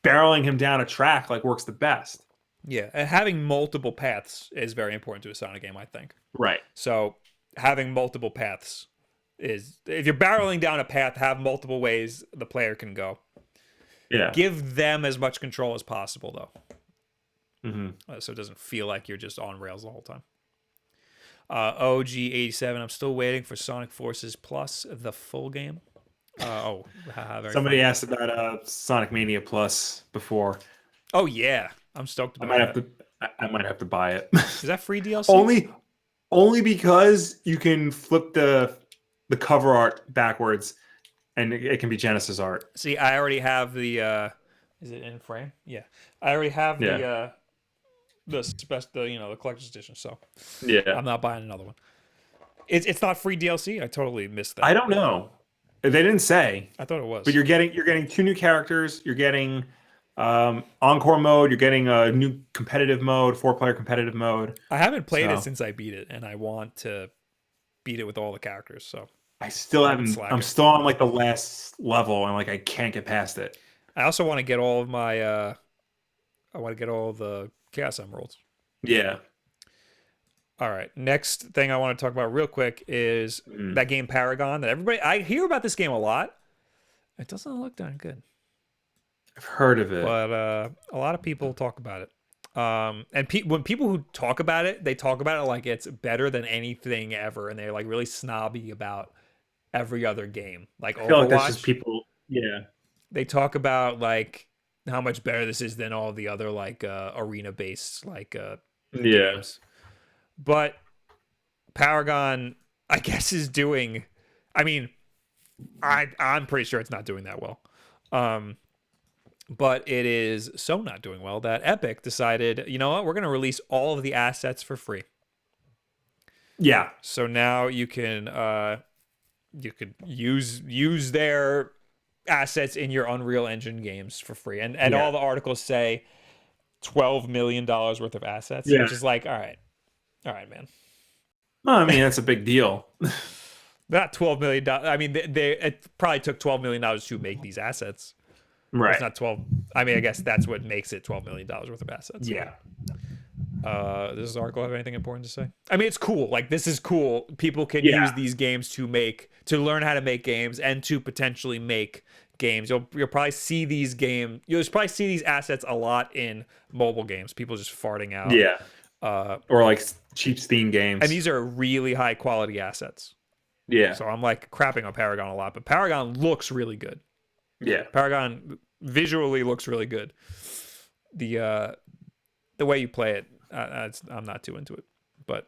barreling him down a track like works the best. Yeah, and having multiple paths is very important to a Sonic game, I think. Right. So having multiple paths is, if you're barreling down a path, have multiple ways the player can go. Yeah. Give them as much control as possible, though. So it doesn't feel like you're just on rails the whole time. OG87, I'm still waiting for Sonic Forces Plus, the full game. Somebody asked about Sonic Mania Plus before. Oh yeah, I'm stoked about I might have to buy it. Is that free DLC? Only because you can flip the cover art backwards, and it can be Genesis art. See, I already have the. Is it in frame? Yeah, I already have the collector's edition. So yeah, I'm not buying another one. It's not free DLC. I totally missed that. I don't know. They didn't say. I thought it was. But you're getting 2 new characters. You're getting encore mode. You're getting a new competitive mode, 4-player competitive mode. I haven't played it since I beat it, and I want to beat it with all the characters. So I still haven't. I'm still on like the last level, and like I can't get past it. I also want to get all of my. I want to get all of the Chaos Emeralds. Yeah. All right. Next thing I want to talk about real quick is that game Paragon that I hear about this game a lot. It doesn't look darn good. I've heard of it. But a lot of people talk about it. And when people who talk about it, they talk about it like it's better than anything ever. And they're like really snobby about every other game. Like I feel Overwatch. Like that's just people. Yeah. They talk about like how much better this is than all the other like arena-based like games. But Paragon, I guess, is doing. I mean, I'm pretty sure it's not doing that well. But it is so not doing well that Epic decided, you know what, we're going to release all of the assets for free. Yeah. So now you could use their assets in your Unreal Engine games for free, and all the articles say $12 million worth of assets, which is like, all right, man. Well, I mean, that's a big deal. Not $12 million. I mean, it probably took $12 million to make these assets. Right. It's not 12. I mean, I guess that's what makes it $12 million worth of assets. Yeah. Does this article have anything important to say? I mean, it's cool. Like, this is cool. People can use these games to learn how to make games and to potentially make games. You'll probably see these assets a lot in mobile games. People just farting out. Yeah. Or like cheap Steam games. And these are really high quality assets. Yeah. So I'm like crapping on Paragon a lot, but Paragon looks really good. Yeah. Paragon visually looks really good. The way you play it, I'm not too into it. But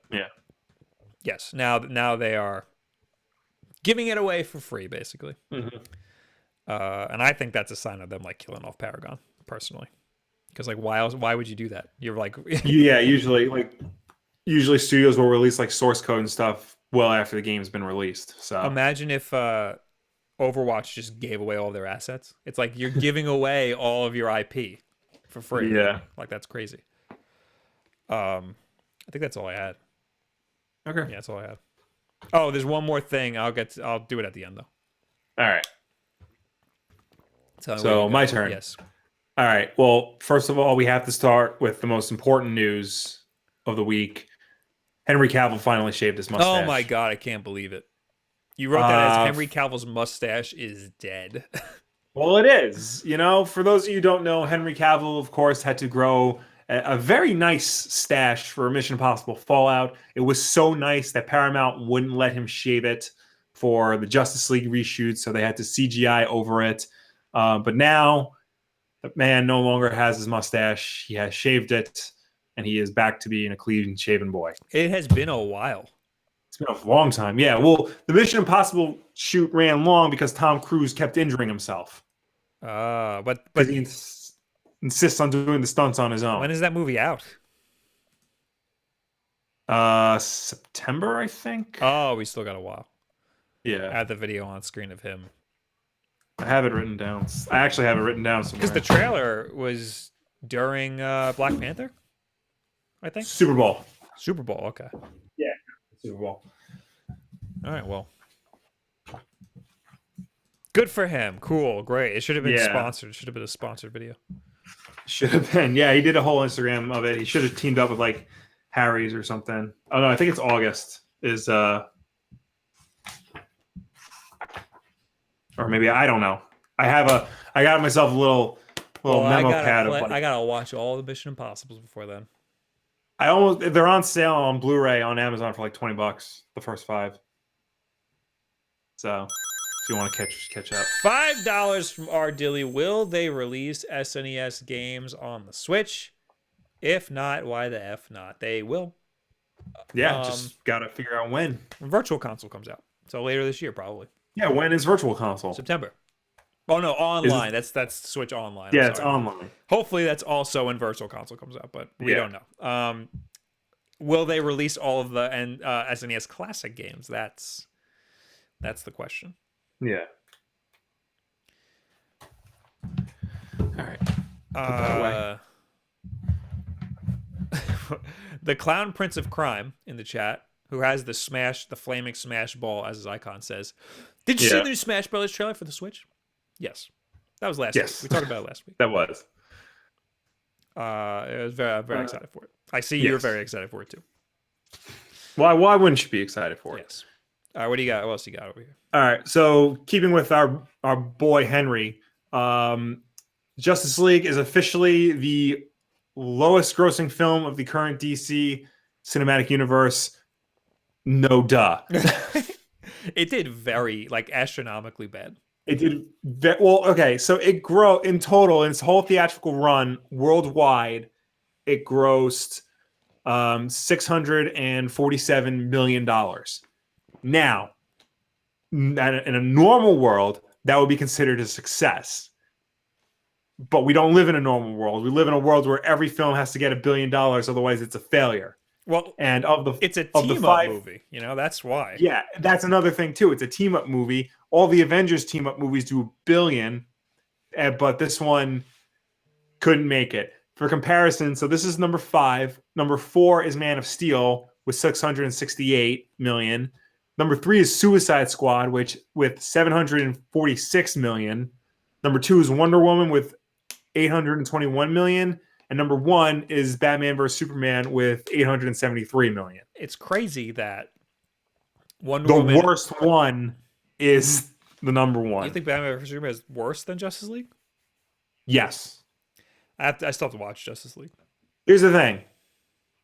yes, now they are giving it away for free, basically. And I think that's a sign of them like killing off Paragon, personally. Because like, why would you do that? You're like, usually studios will release like source code and stuff well after the game's been released. So imagine if Overwatch just gave away all their assets. It's like you're giving away all of your IP for free. Yeah, like that's crazy. I think that's all I had. Okay. Yeah, that's all I had. Oh, there's one more thing. I'll do it at the end though. All right. So my turn. Yes. All right. Well, first of all, we have to start with the most important news of the week. Henry Cavill finally shaved his mustache. Oh my god, I can't believe it. You wrote that as Henry Cavill's mustache is dead. Well, it is. You know, for those of you who don't know, Henry Cavill, of course, had to grow a very nice stash for Mission Impossible Fallout. It was so nice that Paramount wouldn't let him shave it for the Justice League reshoot, so they had to CGI over it. But now, the man no longer has his mustache. He has shaved it, and he is back to being a clean-shaven boy. It has been a while. It's been a long time. Yeah, well, the Mission Impossible shoot ran long because Tom Cruise kept injuring himself. But He insists on doing the stunts on his own. when is that movie out? September, I think. Oh, we still got a while. Yeah, I have the video on screen of him. I have it written down. I actually have it written down somewhere. Because the trailer was during Black Panther, I think. Super Bowl. Super Bowl, okay. Yeah, Super Bowl. All right, well. Good for him. Cool, great. It should have been sponsored. It should have been a sponsored video. Should have been. Yeah, he did a whole Instagram of it. He should have teamed up with like Harry's or something. Oh no, I think it's August. Or maybe I don't know. I got myself a little memo pad of like, I gotta watch all the Mission Impossibles before then. They're on sale on Blu-ray on Amazon for like $20, the first 5. So if you want to catch up. $5 from R. Dilly. Will they release SNES games on the Switch? If not, why the F not? They will. Yeah, just gotta figure out when. Virtual Console comes out. So later this year, probably. Yeah, when is Virtual Console? September. Oh no, online. That's Switch Online. Yeah, it's online. Hopefully that's also when Virtual Console comes out, but we don't know. Will they release all of the SNES classic games? That's the question. Yeah. All right. The Clown Prince of Crime in the chat, who has the flaming Smash ball as his icon, says, "Did you see the new Smash Brothers trailer for the Switch?" Yes, that was last week. We talked about it last week. That was. I was very excited for it. I see you're very excited for it too. Why wouldn't you be excited for it? Yes. All right, what do you got? What else you got over here? All right, so keeping with our boy Henry, Justice League is officially the lowest grossing film of the current DC cinematic universe. No duh. It did very astronomically bad. It did well. Okay, so it in total in its whole theatrical run worldwide, it grossed $647 million. Now, in a normal world, that would be considered a success. But we don't live in a normal world. We live in a world where every film has to get $1 billion, otherwise it's a failure. Well, and it's a team-up movie. You know, that's why. Yeah, that's another thing too. It's a team-up movie. All the Avengers team-up movies do $1 billion, but this one couldn't make it. For comparison, so this is number 5. Number 4 is Man of Steel with $668 million. Number 3 is Suicide Squad, with $746 million. Number 2 is Wonder Woman with $821 million. And number 1 is Batman vs. Superman with $873 million. It's crazy that the worst one is the number 1. You think Batman vs. Superman is worse than Justice League? Yes. I still have to watch Justice League. Here's the thing.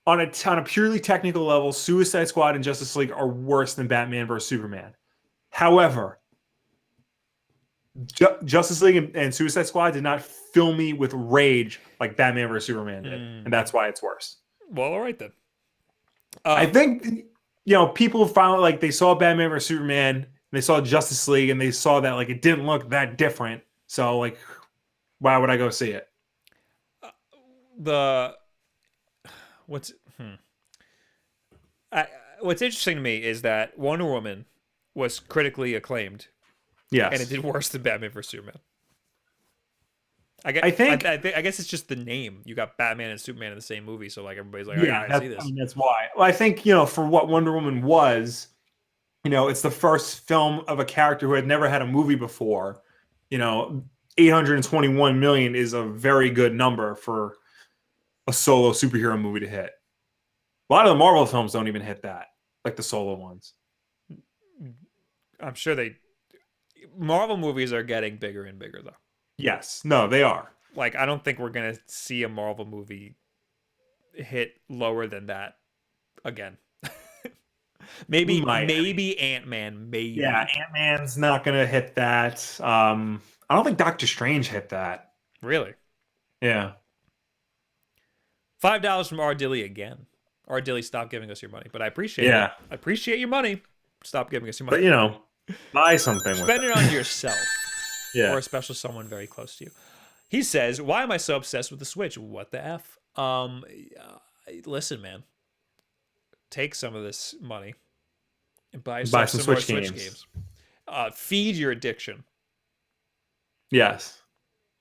On a purely technical level, Suicide Squad and Justice League are worse than Batman vs. Superman. However, Justice League and Suicide Squad did not fill me with rage like Batman vs. Superman did, and that's why it's worse. Well, all right then. I think people finally they saw Batman vs. Superman, and they saw Justice League, and they saw that it didn't look that different. So why would I go see it? What's interesting to me is that Wonder Woman was critically acclaimed. Yes. And it did worse than Batman vs. Superman. I guess it's just the name. You got Batman and Superman in the same movie, so everybody's like, I see this. That's why. Well, I think for what Wonder Woman was, it's the first film of a character who had never had a movie before. $821 million is a very good number for a solo superhero movie to hit. A lot of the Marvel films don't even hit that, like the solo ones. I'm sure they. Marvel movies are getting bigger and bigger, though. Yes. No, they are. Like, I don't think we're gonna see a Marvel movie hit lower than that again. We might. maybe Ant-Man, maybe. Yeah, Ant-Man's not gonna hit that. I don't think Doctor Strange hit that. Really? Yeah. $5 from R. Dilly again. R. Dilly, stop giving us your money, but I appreciate it. I appreciate your money. Stop giving us your money. But buy something. Spend it on yourself. Yeah. Or a special someone very close to you. He says, "Why am I so obsessed with the Switch? What the f? Listen, man. Take some of this money and buy some Switch games. Feed your addiction. Yes.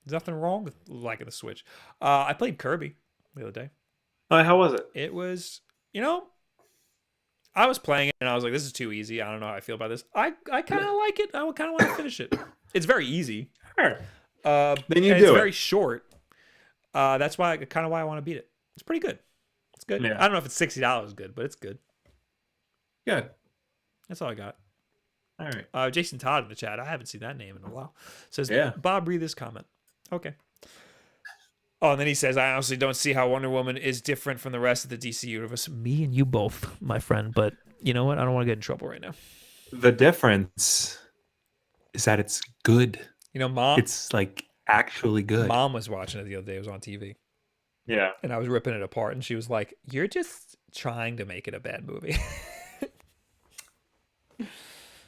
There's nothing wrong with liking the Switch. I played Kirby the other day. How was it? It was, I was playing it and I was like, this is too easy. I don't know how I feel about this. I kind of like it. I kind of want to finish it. It's very easy. Sure. Then you do it's it. very short. That's why I want to beat it. It's pretty good. It's good. Yeah. I don't know if it's $60 good, but it's good. Good. That's all I got. All right. Jason Todd in the chat. I haven't seen that name in a while. Says, Yeah. Bob, read this comment. Okay. Oh, and then he says, I honestly don't see how Wonder Woman is different from the rest of the DC universe. Me and you both, my friend. But you know what? I don't want to get in trouble right now. The difference is that it's good. Mom. It's like actually good. Mom was watching it the other day. It was on TV. Yeah. And I was ripping it apart, and she was like, "You're just trying to make it a bad movie."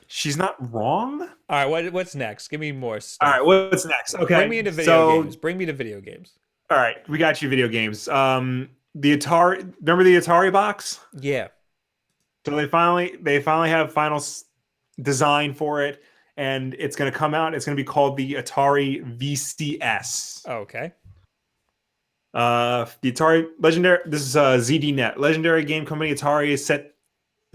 She's not wrong. All right, what's next? Give me more stuff. All right, what's next? Okay. Bring me into video games. Bring me to video games. All right, we got you video games. The Atari, remember the Atari box? Yeah. So they finally have final design for it, and it's going to come out. It's going to be called the Atari VCS. Okay. The Atari legendary. This is ZDNet, legendary game company. Atari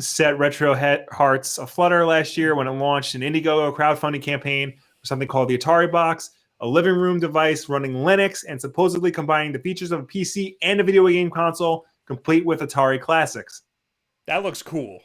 set retro hearts aflutter last year when it launched an Indiegogo crowdfunding campaign for something called the Atari Box, a living room device running Linux and supposedly combining the features of a PC and a video game console, complete with Atari classics. That looks cool.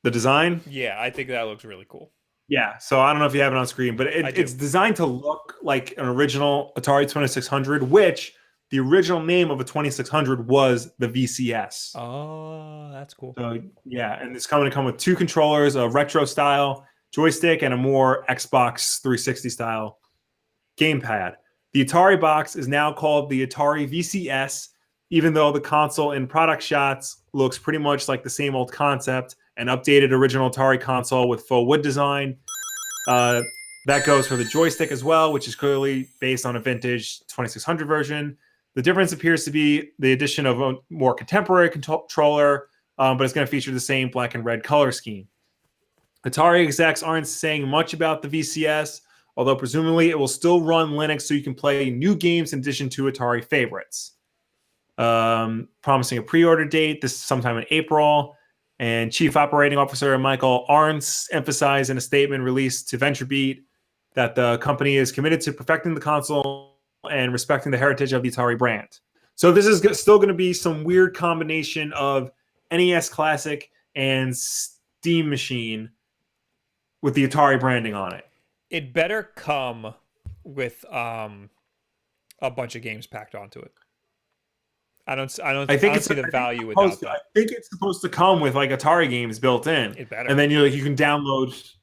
The design? Yeah, I think that looks really cool. Yeah, so I don't know if you have it on screen, but it's designed to look like an original Atari 2600, which the original name of a 2600 was the VCS. Oh, that's cool. So yeah, and it's coming to come with two controllers, a retro style joystick and a more Xbox 360 style gamepad. The Atari box is now called the Atari VCS, even though the console in product shots looks pretty much like the same old concept, an updated original Atari console with faux wood design. That goes for the joystick as well, which is clearly based on a vintage 2600 version. The difference appears to be the addition of a more contemporary controller, but it's going to feature the same black and red color scheme. Atari execs aren't saying much about the VCS, although presumably it will still run Linux so you can play new games in addition to Atari favorites. Promising a pre-order date, this is sometime in April. And Chief Operating Officer Michael Arntz emphasized in a statement released to VentureBeat that the company is committed to perfecting the console and respecting the heritage of the Atari brand. So this is still going to be some weird combination of NES Classic and Steam Machine with the Atari branding on it. It better come with a bunch of games packed onto it. I don't see the value without that. I think it's supposed to come with like Atari games built in. It better. And then you can download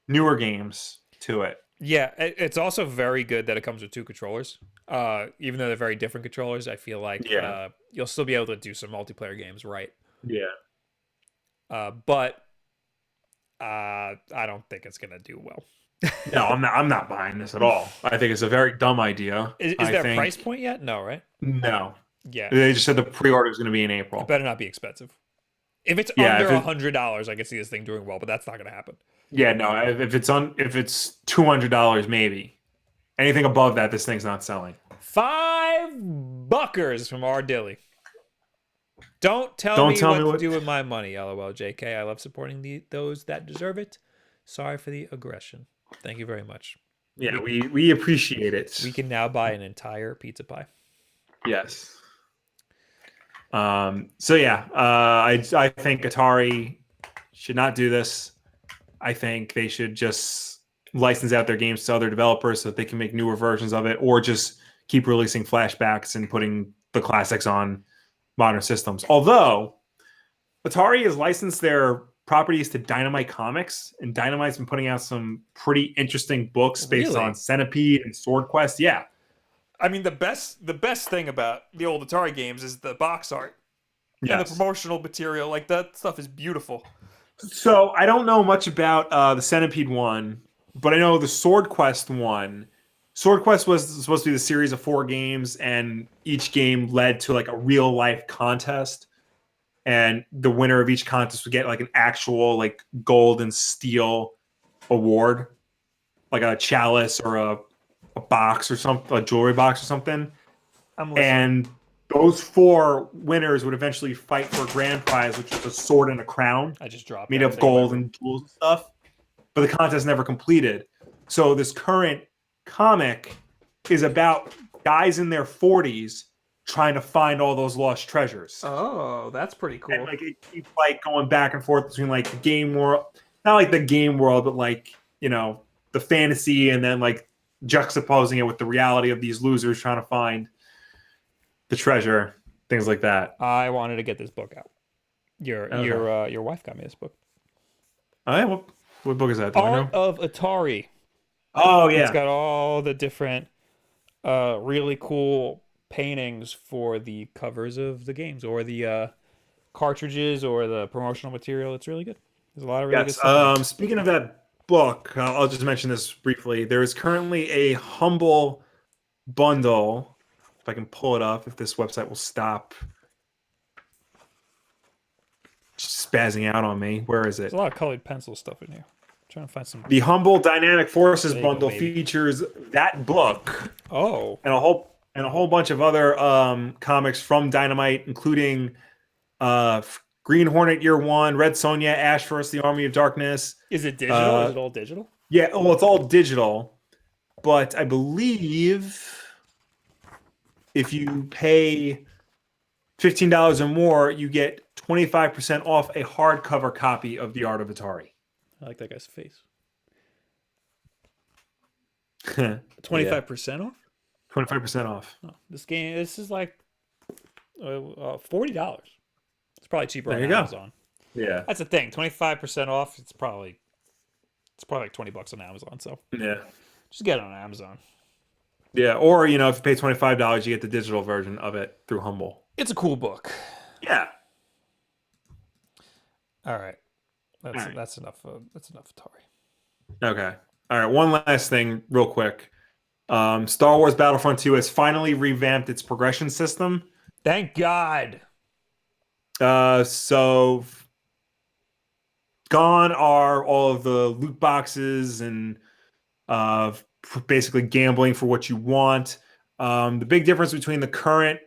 newer games to it. Yeah, it's also very good that it comes with two controllers. Even though they're very different controllers, I feel like you'll still be able to do some multiplayer games, right? Yeah. But I don't think it's gonna do well. No, I'm not buying this at all. I think it's a very dumb idea. Is there a price point yet? No, right? No. Yeah. They just said the pre-order is going to be in April. It better not be expensive. If it's under $100, I can see this thing doing well, but that's not going to happen. Yeah, no. If it's $200, maybe. Anything above that, this thing's not selling. $5 from R. Dilly. Don't tell me what to do with my money, LOL, JK. I love supporting those that deserve it. Sorry for the aggression. Thank you very much. Yeah, we appreciate it. We can now buy an entire pizza pie. Yes. So yeah, I think Atari should not do this. I think they should just license out their games to other developers so that they can make newer versions of it, or just keep releasing flashbacks and putting the classics on modern systems. Although Atari has licensed their properties to Dynamite Comics, and Dynamite's been putting out some pretty interesting books based on Centipede and Sword Quest. Yeah. I mean, the best thing about the old Atari games is the box art and the promotional material. Like, that stuff is beautiful. So I don't know much about the Centipede one, but I know the Sword Quest one. Sword Quest was supposed to be the series of 4 games, and each game led to like a real life contest. And the winner of each contest would get like an actual like gold and steel award, like a chalice or a box or something, a jewelry box or something. And those 4 winners would eventually fight for a grand prize, which was a sword and a crown. I just dropped made of gold and jewels and stuff. But the contest never completed. So this current comic is about guys in their 40s trying to find all those lost treasures. Oh, that's pretty cool. And like it keeps like going back and forth between like the game world, not like the game world, but like, you know, the fantasy, and then like juxtaposing it with the reality of these losers trying to find the treasure, things like that. I wanted to get this book out. Your wife got me this book. Oh, yeah? What book is that? Art of Atari. Oh yeah, it's got all the different really cool paintings for the covers of the games, or the cartridges, or the promotional material. It's really good. There's a lot of really good stuff. Speaking of that book, I'll just mention this briefly. There is currently a Humble bundle. If I can pull it up, if this website will stop spazzing out on me. Where is it? There's a lot of colored pencil stuff in here. I'm trying to find some. The Humble Dynamic Forces bundle features that book. Oh. And a whole bunch of other comics from Dynamite, including Green Hornet Year One, Red Sonja, Ash Versus the Army of Darkness. Is it digital? Is it all digital? Yeah, well, it's all digital, but I believe if you pay $15 or more, you get 25% off a hardcover copy of The Art of Atari. I like that guy's face. 25% off? 25% off. Oh, this is like $40. It's probably cheaper on Amazon. Yeah. That's the thing. 25% off, it's probably like $20 on Amazon. So yeah, just get it on Amazon. Yeah, or if you pay $25, you get the digital version of it through Humble. It's a cool book. Yeah. All right. That's enough. That's enough Atari. Okay. All right. One last thing, real quick. Star Wars Battlefront 2 has finally revamped its progression system. Thank God. So gone are all of the loot boxes and basically gambling for what you want. The big difference between the current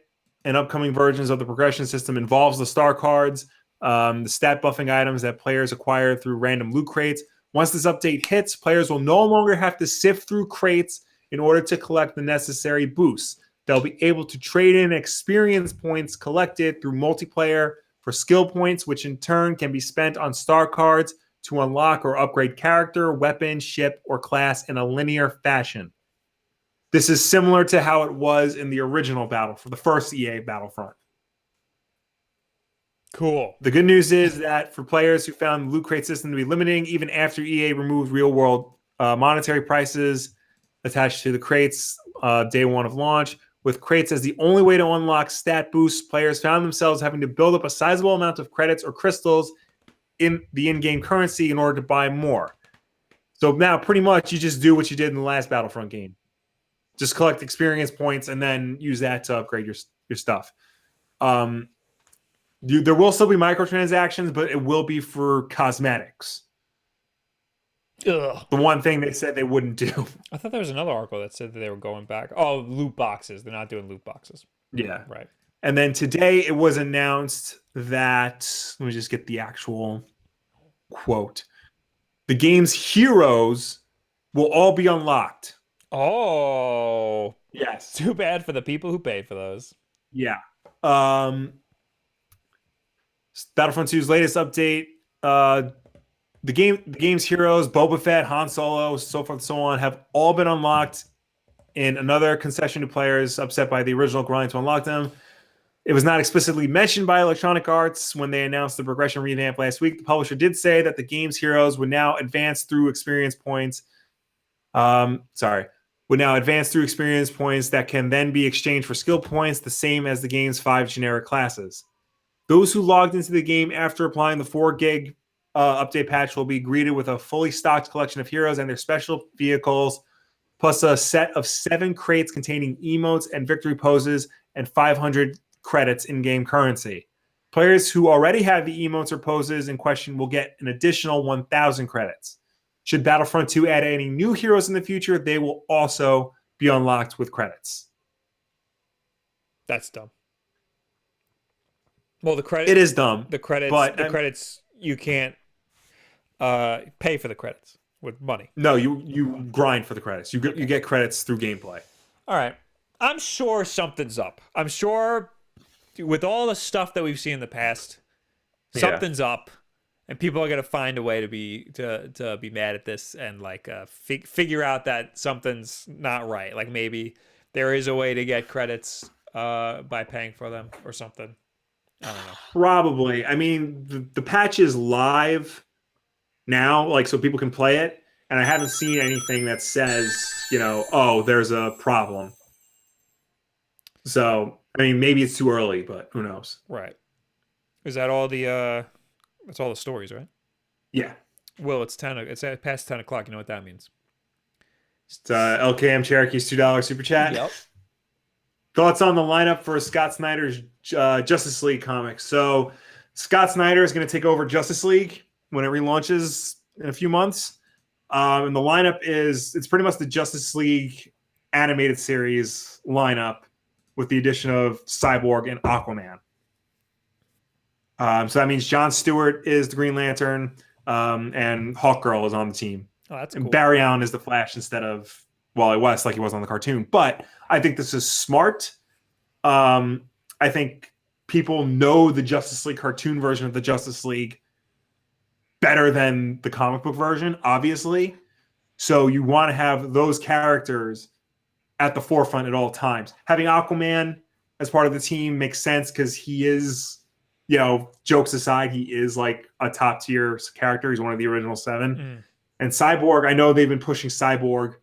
and upcoming versions of the progression system involves the star cards, the stat buffing items that players acquire through random loot crates. Once this update hits, players will no longer have to sift through crates in order to collect the necessary boosts. They'll be able to trade in experience points collected through multiplayer for skill points, which in turn can be spent on star cards to unlock or upgrade character, weapon, ship, or class in a linear fashion. This is similar to how it was in the original for the first EA Battlefront. Cool. The good news is that for players who found the loot crate system to be limiting, even after EA removed real-world monetary prices attached to the crates day one of launch, with crates as the only way to unlock stat boosts, players found themselves having to build up a sizable amount of credits or crystals in the in-game currency in order to buy more. So now pretty much you just do what you did in the last Battlefront game. Just collect experience points and then use that to upgrade your stuff. There will still be microtransactions, but it will be for cosmetics. Ugh. The one thing they said they wouldn't do. I thought there was another article that said that they were going back. Oh, loot boxes. They're not doing loot boxes. Yeah. Right. And then today it was announced that, let me just get the actual quote. The game's heroes will all be unlocked. Oh. Yes. Too bad for the people who paid for those. Yeah. Battlefront 2's latest update the game's heroes, Boba Fett, Han Solo, so forth and so on, have all been unlocked in another concession to players upset by the original grind to unlock them. It was not explicitly mentioned by Electronic Arts when they announced the progression revamp last week. The publisher did say that the game's heroes would now advance through experience points. Would now advance through experience points that can then be exchanged for skill points, the same as the game's 5 generic classes. Those who logged into the game after applying the 4 gig update patch will be greeted with a fully stocked collection of heroes and their special vehicles, plus a set of 7 crates containing emotes and victory poses and 500 credits in-game currency. Players who already have the emotes or poses in question will get an additional 1,000 credits. Should Battlefront 2 add any new heroes in the future, they will also be unlocked with credits. That's dumb. Well, the credit it is dumb. The credits you can't pay for the credits with money. No, you grind for the credits. You get credits through gameplay. All right. I'm sure something's up. I'm sure with all the stuff that we've seen in the past, something's up, and people are gonna find a way to be mad at this and like figure out that something's not right. Like maybe there is a way to get credits by paying for them or something. I don't know. Probably. I mean, the patch is live now, like so people can play it, and I haven't seen anything that says, oh, there's a problem. So, I mean, maybe it's too early, but who knows? Right. Is that all the that's all the stories, right? Yeah. Well, it's past 10 o'clock. You know what that means? It's LKM Cherokee's $2 super chat. Yep. Thoughts on the lineup for Scott Snyder's Justice League comics. So Scott Snyder is going to take over Justice League when it relaunches in a few months. And the lineup it's pretty much the Justice League animated series lineup with the addition of Cyborg and Aquaman. So that means Jon Stewart is the Green Lantern, and Hawkgirl is on the team. Oh, that's and cool. Barry Allen is the Flash instead of West, like he was on the cartoon. But I think this is smart. I think people know the Justice League cartoon version of the Justice League better than the comic book version, obviously. So you want to have those characters at the forefront at all times. Having Aquaman as part of the team makes sense because he is, jokes aside, he is like a top tier character. He's one of the original 7. Mm. And Cyborg, I know they've been pushing Cyborg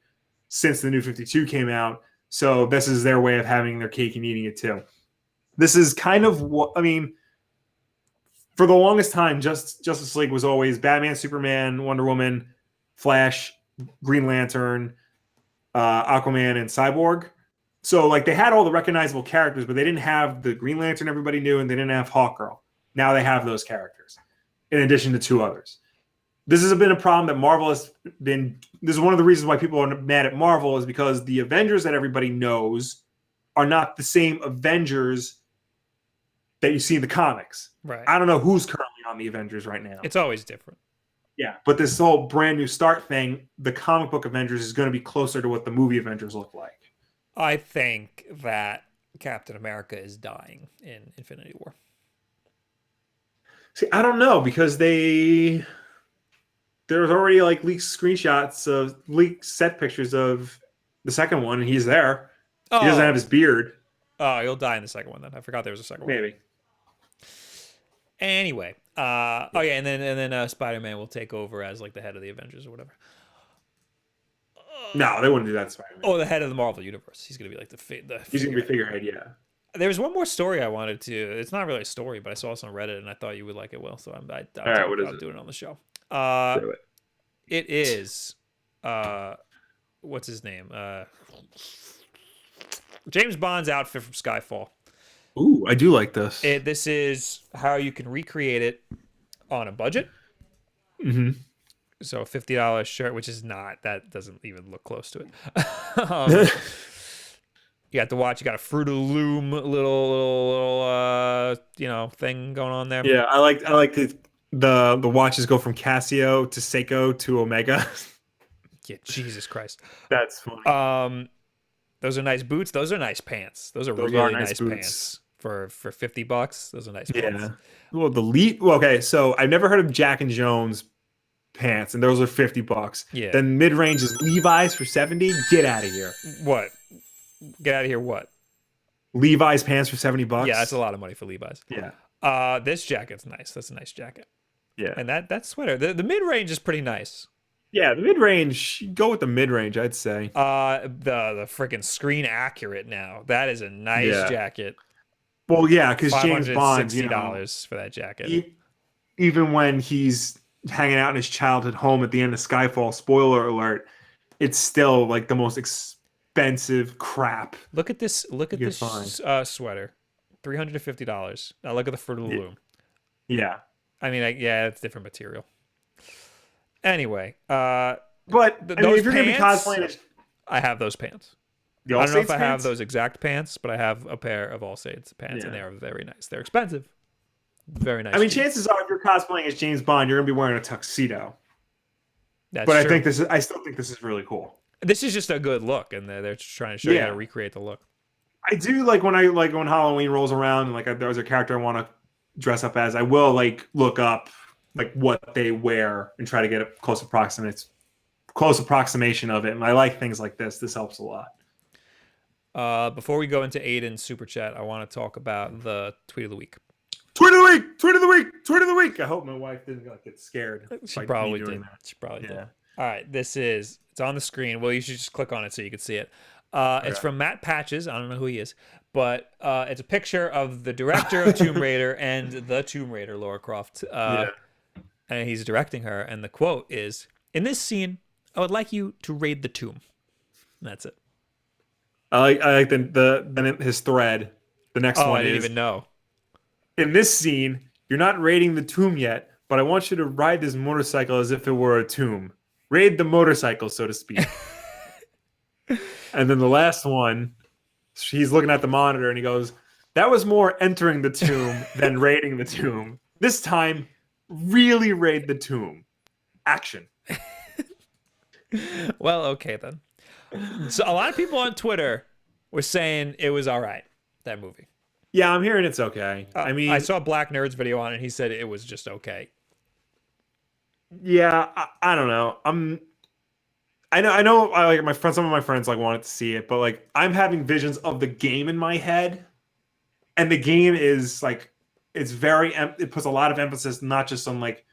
since the New 52 came out. So this is their way of having their cake and eating it too. This is kind of what, for the longest time, Justice League was always Batman, Superman, Wonder Woman, Flash, Green Lantern, Aquaman, and Cyborg. So like they had all the recognizable characters, but they didn't have the Green Lantern everybody knew, and they didn't have Hawkgirl. Now they have those characters, in addition to 2 others. This has been a problem that Marvel has been. This is one of the reasons why people are mad at Marvel is because the Avengers that everybody knows are not the same Avengers that you see in the comics. Right. I don't know who's currently on the Avengers right now. It's always different. Yeah, but this whole brand new start thing, the comic book Avengers is going to be closer to what the movie Avengers look like. I think that Captain America is dying in Infinity War. See, I don't know because there's already like leaked screenshots of leaked set pictures of the second one, and he's there. He doesn't have his beard. Oh, he'll die in the second one then. I forgot there was a second one. Maybe. Anyway, and then Spider-Man will take over as like the head of the Avengers or whatever. No, they wouldn't do that to Spider-Man. Oh, the head of the Marvel Universe. He's gonna be like he's gonna be figurehead, yeah. There's one more story I wanted to. It's not really a story, but I saw this on Reddit and I thought you would like it, Will. So I'll do it on the show. Do it. It is, what's his name? James Bond's outfit from Skyfall. Ooh, I do like this. This is how you can recreate it on a budget. Mm-hmm. So a $50 shirt, which is not, that doesn't even look close to it. You got the watch. You got a Fruit of the Loom little thing going on there. Yeah, I like the watches go from Casio to Seiko to Omega. Yeah, Jesus Christ. That's funny. Those are nice boots. Those are nice pants. Those are really nice pants for $50. Those are nice pants. Yeah. Well, okay, so I've never heard of Jack and Jones pants, and those are $50. Yeah. Then mid range is Levi's for 70. Get out of here. What? Get out of here. What? Levi's pants for $70. Yeah, that's a lot of money for Levi's. Yeah. This jacket's nice. That's a nice jacket. Yeah. And that sweater, the mid range is pretty nice. Yeah, the mid range. Go with the mid range, I'd say. The freaking screen accurate now. That is a nice jacket. Well, yeah, because James Bond, $60 for that jacket. Even when he's hanging out in his childhood home at the end of Skyfall, spoiler alert, it's still like the most expensive crap. Look at this. Look at this sweater, $350. Now look at the Fruit of the Loom. Yeah. I mean, yeah, it's different material. Anyway, but if you're gonna be cosplaying, I have those pants. I don't know if I have those exact pants, but I have a pair of All Saints pants, and they are very nice. They're expensive. Very nice. I mean, chances are, if you're cosplaying as James Bond, you're gonna be wearing a tuxedo. That's but true. I still think this is really cool. This is just a good look, and they're just trying to show you how to recreate the look. I do like when Halloween rolls around, and like there's a character I want to dress up as. I will like look up like what they wear and try to get a close approximation of it. And I like things like this. This helps a lot. Before we go into Aiden's super chat, I want to talk about the tweet of the week. Tweet of the week! Tweet of the week! Tweet of the week! I hope my wife didn't get scared. She probably did. She probably did. All right, it's on the screen. Well, you should just click on it so you can see it. It's from Matt Patches. I don't know who he is, but it's a picture of the director of Tomb Raider and the Tomb Raider, Lara Croft. And he's directing her, and the quote is, "In this scene, I would like you to raid the tomb." And that's it. I like then his thread. The next one I didn't even know. In this scene, you're not raiding the tomb yet, but I want you to ride this motorcycle as if it were a tomb. Raid the motorcycle, so to speak. And then the last one, he's looking at the monitor and he goes, "That was more entering the tomb than raiding the tomb. This time, really raid the tomb. Action." Well, okay then. So a lot of people on Twitter were saying it was all right, that movie. Yeah, I'm hearing it's okay. I mean, I saw Black Nerd's video on it, and he said it was just okay. Yeah, I don't know. I know. Some of my friends like wanted to see it, but like I'm having visions of the game in my head, and the game is like it puts a lot of emphasis not just on like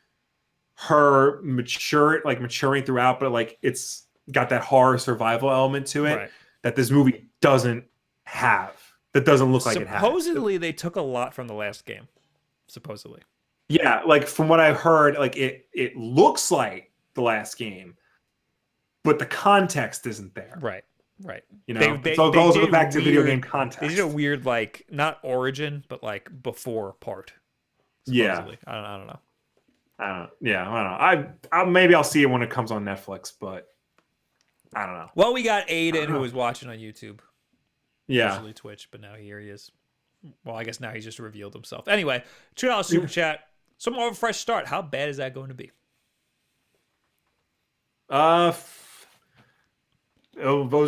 her maturing throughout, but like it's got that horror survival element to it that this movie doesn't have. That doesn't look like it has. Supposedly, they took a lot from the last game. Supposedly. Yeah, like from what I've heard, like it looks like the last game, but the context isn't there. Right. You know, so it goes back to video game context. They did a weird, like, not origin, but like before part. Supposedly. Yeah. I don't know. I don't know. Maybe I'll see it when it comes on Netflix, but I don't know. Well, we got Aiden who was watching on YouTube. Yeah. Usually Twitch, but now here he is. Well, I guess now he's just revealed himself. Anyway, $2 super chat. Some more of a fresh start. How bad is that going to be? We'll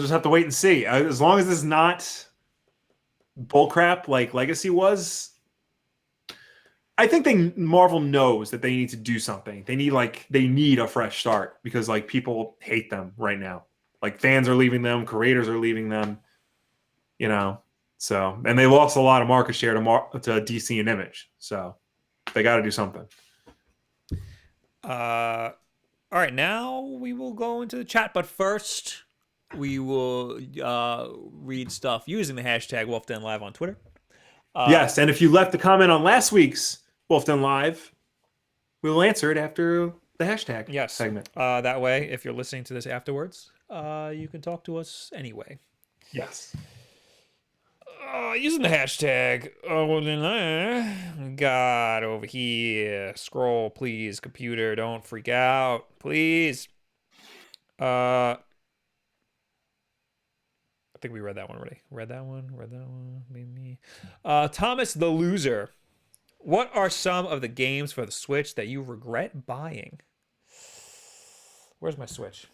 just have to wait and see. As long as it's not bullcrap like Legacy was, I think Marvel knows that they need to do something. They need a fresh start because like people hate them right now. Like fans are leaving them, creators are leaving them. You know, so and they lost a lot of market share to DC and Image, so they got to do something. All right, now we will go into the chat, but first we will read stuff using the hashtag Wulff Den Live on Twitter. Yes, and if you left a comment on last week's Wulff Den Live, we'll answer it after the hashtag segment. That way, if you're listening to this afterwards, you can talk to us anyway. Yes. Using the hashtag, God, over here. Scroll, please. Computer, don't freak out. Please. I think we read that one already. Read that one. Maybe. Thomas the Loser. What are some of the games for the Switch that you regret buying? Where's my Switch?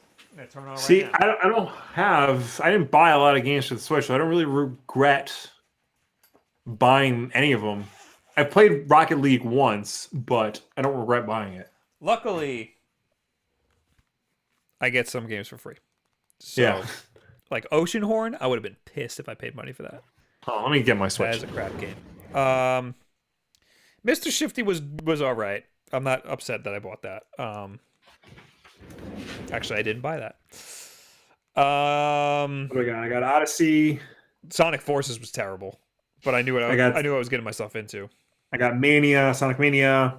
Turn on See, right now. I didn't buy a lot of games for the Switch, so I don't really regret buying any of them. I played Rocket League once, but I don't regret buying it. Luckily, I get some games for free. So, Yeah. like Oceanhorn, I would have been pissed if I paid money for that. Oh, let me get my Switch. That is a crap game. Mr. Shifty was all right. I'm not upset that I bought that. Actually, I didn't buy that. What do I got? I got Odyssey. Sonic Forces was terrible, but I knew I knew I was getting myself into. I got Mania, Sonic Mania,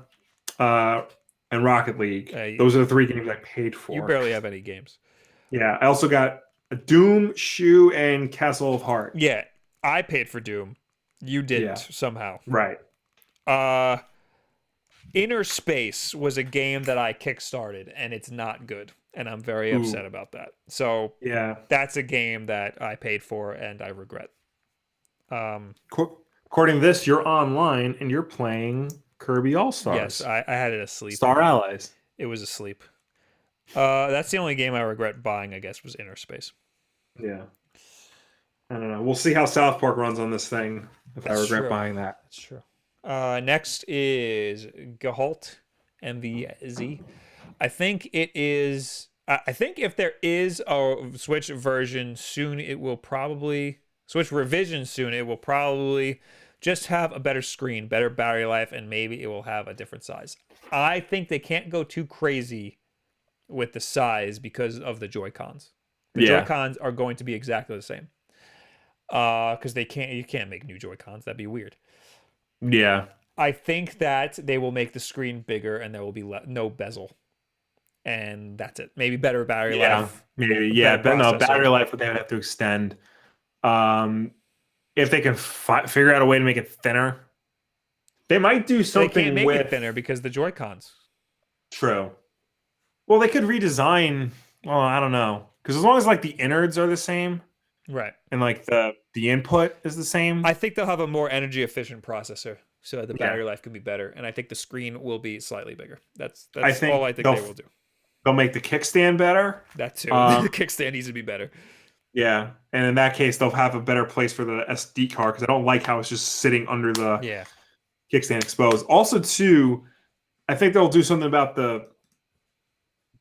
and Rocket League. Those are the 3 games I paid for. You barely have any games. Yeah, I also got Doom, Shoe, and Castle of Heart. Yeah, I paid for Doom. You didn't somehow. Right. Inner Space was a game that I kickstarted, and it's not good, and I'm very upset about that. So yeah, that's a game that I paid for, and I regret. According to this, you're online, and you're playing Kirby All-Stars. Yes, I had it asleep. Star Allies. It was asleep. That's the only game I regret buying, I guess, was Inner Space. Yeah. I don't know. We'll see how South Park runs on this thing if I regret buying that. That's true. Next is Gehalt MVZ. I think it is. I think if there is a Switch version soon, it will probably Switch revision soon. It will probably just have a better screen, better battery life, and maybe it will have a different size. I think they can't go too crazy with the size because of the Joy-Cons. The Joy-Cons are going to be exactly the same. Because you can't make new Joy-Cons. That'd be weird. Yeah. I think that they will make the screen bigger and there will be no bezel. And that's it. Maybe better battery life. Maybe. Yeah. But no, battery life would they would have to extend. If they can figure out a way to make it thinner, they might do something. They can't make it thinner because the Joy-Cons. True. Well, they could redesign. Well, I don't know. Because as long as like the innards are the same. Right. And like the input is the same. I think they'll have a more energy efficient processor so that the battery life can be better. And I think the screen will be slightly bigger. That's all I think they will do. They'll make the kickstand better. That too. The kickstand needs to be better. Yeah. And in that case, they'll have a better place for the SD card because I don't like how it's just sitting under the kickstand exposed. Also, too, I think they'll do something about the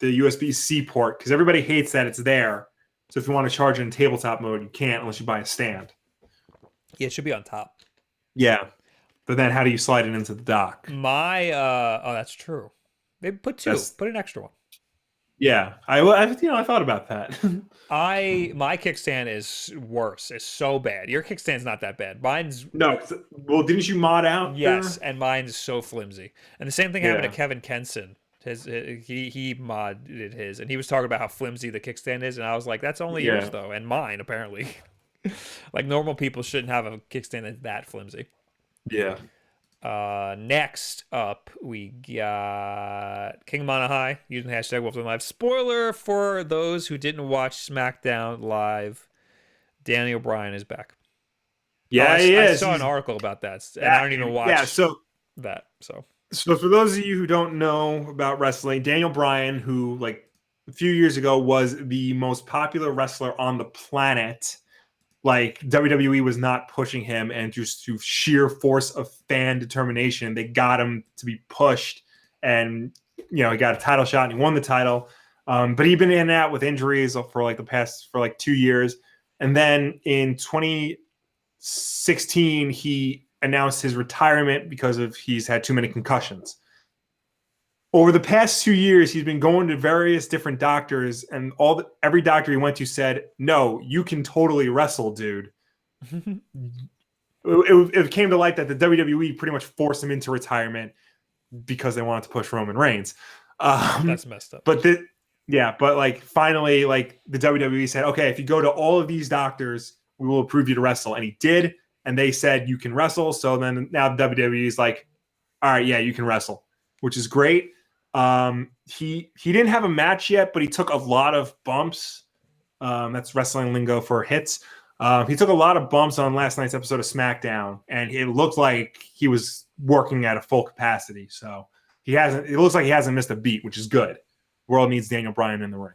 USB-C port because everybody hates that it's there. So if you want to charge it in tabletop mode, you can't unless you buy a stand. Yeah, it should be on top. Yeah. But then how do you slide it into the dock? That's true. Maybe put an extra one. Yeah. I thought about that. My kickstand is worse. It's so bad. Your kickstand's not that bad. Mine's well, didn't you mod out? Yes, and mine's so flimsy. And the same thing happened to Kevin Kenson. He modded his, and he was talking about how flimsy the kickstand is, and I was like, that's only yours though, and mine apparently. Like normal people shouldn't have a kickstand that's that flimsy. Yeah. Next up, we got King Mana High using hashtag Wulff Den Live. Spoiler for those who didn't watch SmackDown Live: Daniel Bryan is back. Yeah, he is. I saw an article about that, and I don't even watch that. So for those of you who don't know about wrestling, Daniel Bryan, who like a few years ago was the most popular wrestler on the planet, like WWE was not pushing him, and just through sheer force of fan determination, they got him to be pushed, and he got a title shot and he won the title. But he'd been in and out with injuries for the past 2 years, and then in 2016 he announced his retirement because he's had too many concussions. Over the past 2 years, he's been going to various different doctors, and every doctor he went to said, "No, you can totally wrestle, dude." It came to light that the WWE pretty much forced him into retirement because they wanted to push Roman Reigns. That's messed up. But finally, the WWE said, "Okay, if you go to all of these doctors, we will approve you to wrestle," and he did. And they said, you can wrestle. So then now WWE is like, all right, yeah, you can wrestle, which is great. He didn't have a match yet, but he took a lot of bumps. That's wrestling lingo for hits. He took a lot of bumps on last night's episode of SmackDown, and it looked like he was working at a full capacity. So it looks like he hasn't missed a beat, which is good. World needs Daniel Bryan in the ring.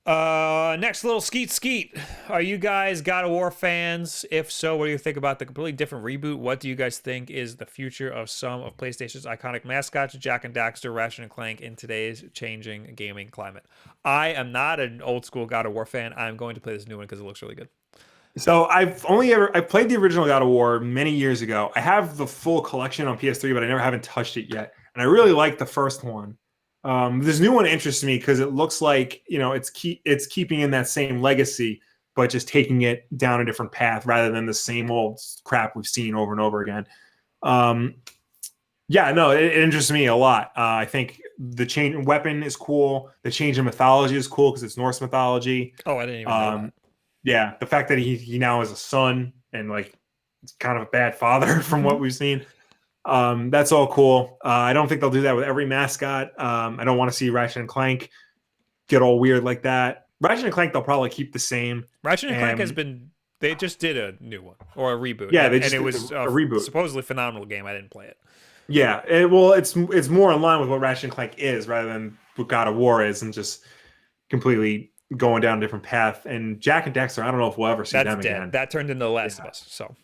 Next little skeet. Are you guys God of War fans? If so, what do you think about the completely different reboot? What do you guys think is the future of some of PlayStation's iconic mascots, Jack and Daxter, Ratchet and Clank, in today's changing gaming climate? I am not an old school God of War fan. I'm going to play this new one because it looks really good. So I played the original God of War many years ago. I have the full collection on PS3, but I never haven't touched it yet. And I really like the first one. This new one interests me because it looks like, you know, it's keeping in that same legacy, but just taking it down a different path rather than the same old crap we've seen over and over again. Yeah, no, it interests me a lot. I think the change in weapon is cool. The change in mythology is cool because it's Norse mythology. Oh, I didn't even know that. Yeah, the fact that he now has a son and like it's kind of a bad father from what we've seen. That's all cool. I don't think they'll do that with every mascot. I don't want to see Ratchet and Clank get all weird like that. Ratchet and Clank they'll probably keep the same. Ratchet and Clank has been. They just did a new one or a reboot. Yeah, and it was a reboot. Supposedly phenomenal game. I didn't play it. Yeah, it's more in line with what Ratchet and Clank is rather than what God of War is, and just completely going down a different path. And Jack and Daxter, I don't know if we'll ever see them again. That turned into The Last of Us. So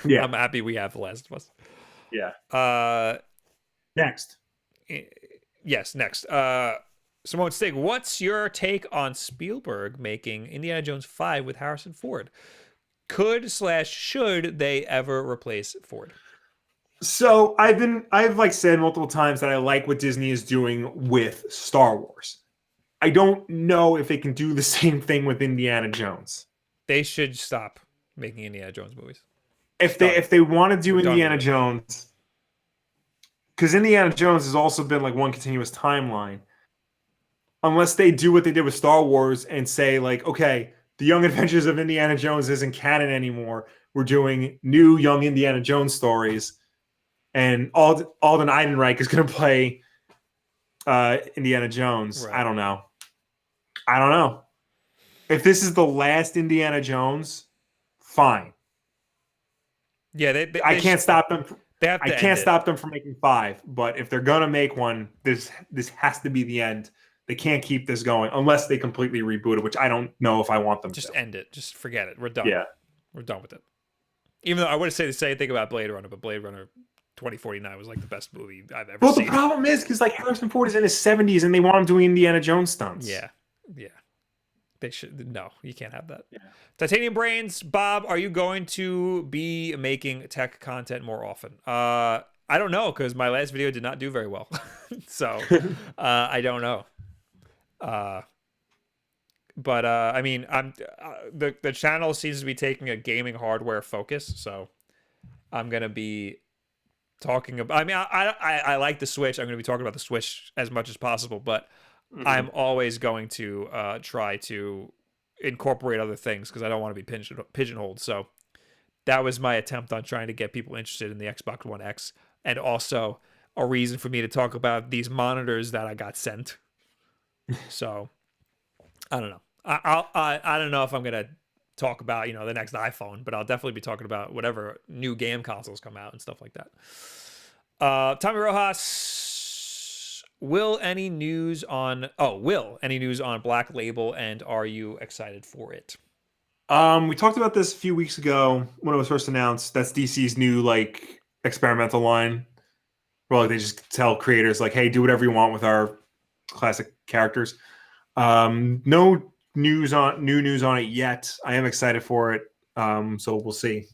yeah, I'm happy we have The Last of Us. Yeah. Next. Yes, next. Simone Stig, what's your take on Spielberg making Indiana Jones 5 with Harrison Ford? Should they ever replace Ford? So I've like said multiple times that I like what Disney is doing with Star Wars. I don't know if they can do the same thing with Indiana Jones. They should stop making Indiana Jones movies. If they want to do Indiana Jones, because Indiana Jones has also been like one continuous timeline. Unless they do what they did with Star Wars and say like, okay, the Young Adventures of Indiana Jones isn't canon anymore. We're doing new young Indiana Jones stories. And Alden Ehrenreich is going to play Indiana Jones. Right. I don't know. If this is the last Indiana Jones, fine. Yeah, I can't stop them. I can't stop them from making 5. But if they're going to make one, this has to be the end. They can't keep this going unless they completely reboot it, which I don't know if I want them to. Just end it. Just forget it. We're done. Yeah. We're done with it. Even though I would say the same thing about Blade Runner, but Blade Runner 2049 was like the best movie I've ever seen. Well, the problem is because like Harrison Ford is in his 70s and they want him doing Indiana Jones stunts. Yeah. They should. No, you can't have that. Yeah. Titanium Brains, Bob, are you going to be making tech content more often? I don't know because my last video did not do very well, so I don't know. But I mean, I'm the channel seems to be taking a gaming hardware focus, so I'm gonna be talking about. I mean, I like the Switch. I'm gonna be talking about the Switch as much as possible, but I'm always going to try to incorporate other things because I don't want to be pigeonholed. So that was my attempt on trying to get people interested in the Xbox One X, and also a reason for me to talk about these monitors that I got sent. So I don't know. I don't know if I'm gonna talk about the next iPhone, but I'll definitely be talking about whatever new game consoles come out and stuff like that. Tommy Rojas, will any news on Black Label, and are you excited for it? We talked about this a few weeks ago when it was first announced. That's DC's new like experimental line, where like they just tell creators like, "Hey, do whatever you want with our classic characters." No news on it yet. I am excited for it. So we'll see.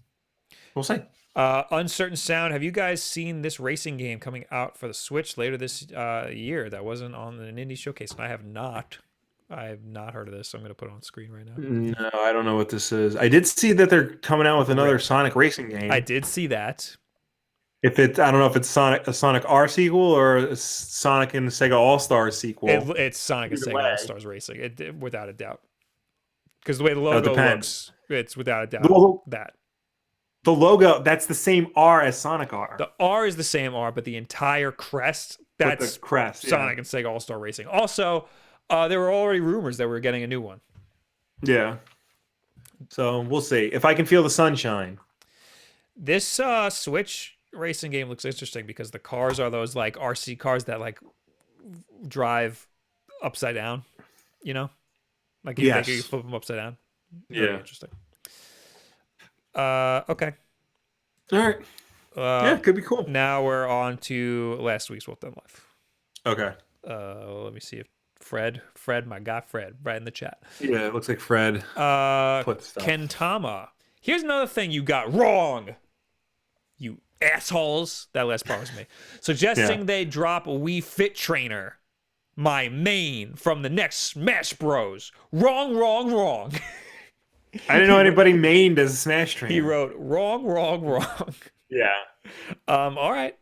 Uncertain Sound, have you guys seen this racing game coming out for the Switch later this year that wasn't on the Nindies Showcase? And I have not heard of this, so I'm going to put it on screen right now. No, I don't know what this is. I did see that they're coming out with another Sonic racing game. I did see that. I don't know if it's a Sonic R sequel or a Sonic and Sega All-Stars sequel. It's Sonic and Sega All-Stars Racing, without a doubt. Because the way the logo looks, it's without a doubt that. The logo, that's the same R as Sonic R. The R is the same R, but the entire crest, that's the crest, Sonic and Sega All-Star Racing. Also, there were already rumors that we were getting a new one. Yeah. So we'll see. If I can feel the sunshine. This Switch racing game looks interesting because the cars are those like RC cars that like drive upside down, Like you think you flip them upside down. Very interesting. Okay. All right. Yeah, could be cool. Now we're on to last week's Wulff Den Live. Okay. Let me see if Fred, my guy Fred, right in the chat. Yeah, it looks like Fred put stuff. Kentama. Here's another thing you got wrong, you assholes. That last part was me. Suggesting they drop Wii Fit Trainer, my main, from the next Smash Bros. Wrong. I didn't know anybody mained as a Smash Trainer. He wrote wrong. Yeah. All right.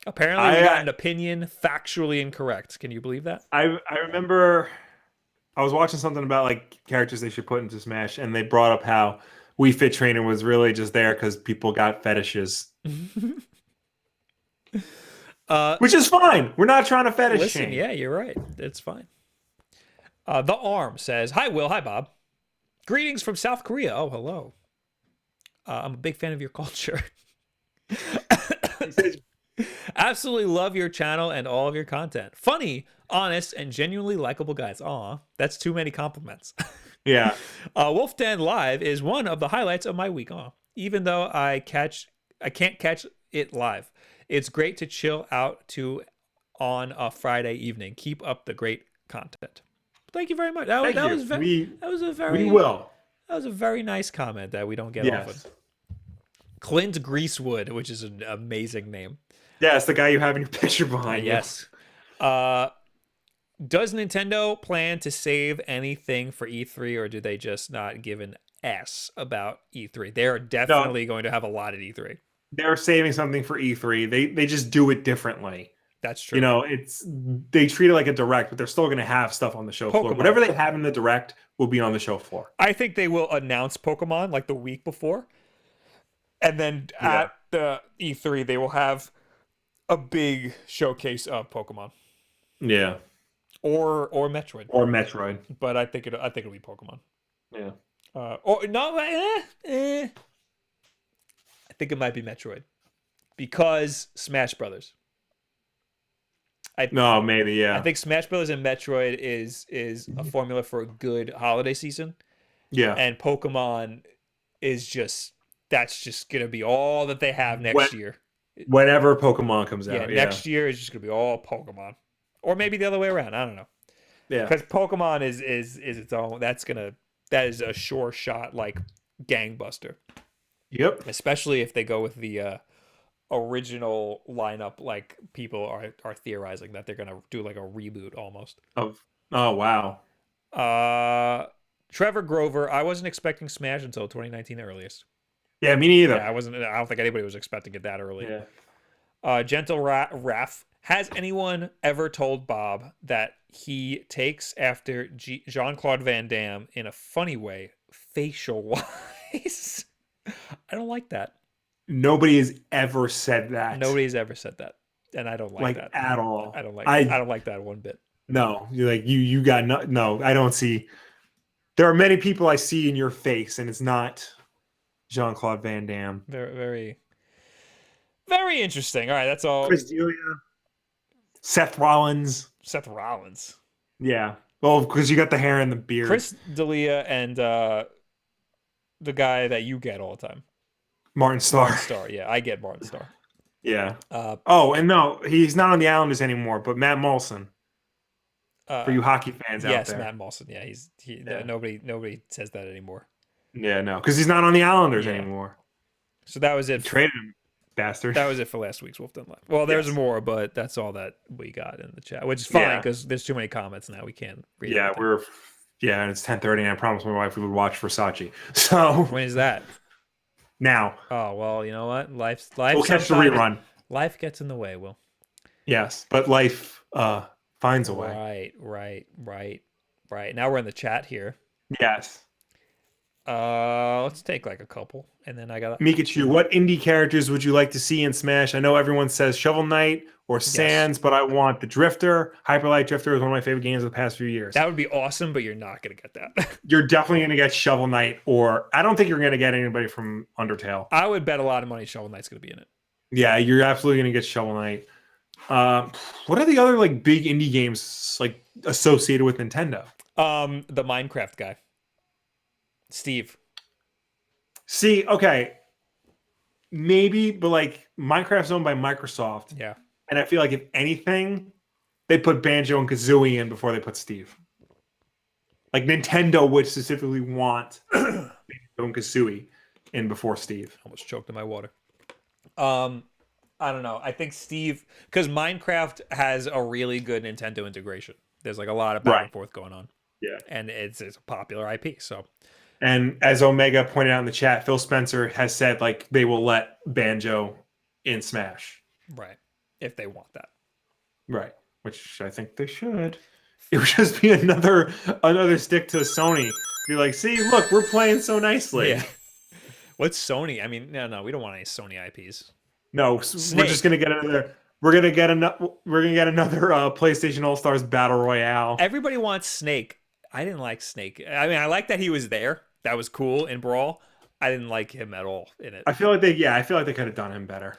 Apparently, we got an opinion factually incorrect. Can you believe that? I remember I was watching something about like characters they should put into Smash, and they brought up how Wii Fit Trainer was really just there because people got fetishes. Which is fine. We're not trying to fetish shame. Yeah, you're right. It's fine. The Arm says, "Hi, Will. Hi, Bob. Greetings from South Korea. Oh, hello. I'm a big fan of your culture. Absolutely love your channel and all of your content. Funny, honest, and genuinely likable guys." Aw, that's too many compliments. Yeah. Wulff Den Live is one of the highlights of my week. Aw, even though I can't catch it live. It's great to chill out to on a Friday evening. Keep up the great content. Thank you very much. That was a very nice comment that we don't get often. Clint Greasewood, which is an amazing name. Yeah, it's the guy you have in your picture behind you. Yes. Does Nintendo plan to save anything for E3, or do they just not give an S about E3? They're definitely going to have a lot at E3. They're saving something for E3. They just do it differently. That's true. You know, they treat it like a direct, but they're still going to have stuff on the show floor. Whatever they have in the direct will be on the show floor. I think they will announce Pokemon like the week before. And then at the E3, they will have a big showcase of Pokemon. Yeah. Or Metroid. Or Metroid. But I think it'll be Pokemon. Yeah. I think it might be Metroid. Because Smash Brothers. Maybe, yeah. I think Smash Brothers and Metroid is a formula for a good holiday season. Yeah. And Pokemon is that's just going to be all that they have next year. Whenever Pokemon comes out. Yeah, next year is just going to be all Pokemon. Or maybe the other way around. I don't know. Yeah. Because Pokemon is its own. That is a sure shot, like gangbuster. Yep. Especially if they go with the original lineup, like people are theorizing that they're going to do like a reboot almost. Oh, wow. Trevor Grover, I wasn't expecting Smash until 2019 earliest. Yeah, me neither. Yeah, I don't think anybody was expecting it that early. Yeah. Gentle Raff, has anyone ever told Bob that he takes after Jean-Claude Van Damme in a funny way, facial wise? I don't like that. Nobody has ever said that. Nobody's ever said that, and I don't like that at all. I don't like that one bit. No, you got no. I don't see. There are many people I see in your face, and it's not Jean-Claude Van Damme. Very, very, very interesting. All right, that's all. Chris D'Elia, Seth Rollins. Yeah. Well, because you got the hair and the beard. Chris D'Elia and the guy that you get all the time. Martin Starr. Yeah, I get Martin Starr. Yeah. And no, he's not on the Islanders anymore, but Matt Molson. For you hockey fans out there. Yes, Matt Molson. Yeah, nobody says that anymore. Yeah, no, because he's not on the Islanders anymore. So that was it. Traded him, bastard. That was it for last week's Wulff Den Live. Well, there's more, but that's all that we got in the chat, which is fine because there's too many comments now. We can't read everything. And it's 10:30, and I promised my wife we would watch Versace. So when is that? Now. Oh, well, you know what? Life. We'll catch the rerun. Life gets in the way, Will. Yes, but life finds a way. Right. Now we're in the chat here. Yes. Let's take like a couple, and then I got Mikachu. What indie characters would you like to see in Smash? I know everyone says Shovel Knight or Sans, but I want the Drifter. Hyperlight Drifter is one of my favorite games of the past few years. That would be awesome, but you're not gonna get that. You're definitely gonna get Shovel Knight, or I don't think you're gonna get anybody from Undertale. I would bet a lot of money Shovel Knight's gonna be in it. Yeah, you're absolutely gonna get Shovel Knight. What are the other like big indie games like associated with Nintendo? The Minecraft guy, Steve. See, okay, maybe, but like Minecraft's owned by Microsoft, Yeah. and I feel like if anything, they put Banjo and Kazooie in before they put Steve. Like Nintendo would specifically want Banjo and Kazooie in before Steve. Almost choked in my water. I don't know. I think Steve, because Minecraft has a really good Nintendo integration. There's like a lot of back and forth going on. Yeah. And it's a popular IP. So, and as Omega pointed out in the chat, Phil Spencer has said like they will let Banjo in Smash. Right. If they want that. Right. Which I think they should. It would just be another stick to Sony. Be like, see, look, we're playing so nicely. Yeah. What's Sony? I mean, no, we don't want any Sony IPs. No, Snake. We're just gonna get another. We're gonna get another PlayStation All Stars Battle Royale. Everybody wants Snake. I didn't like Snake. I mean, I like that he was there. That was cool in Brawl. I didn't like him at all in it. I feel like they could have done him better.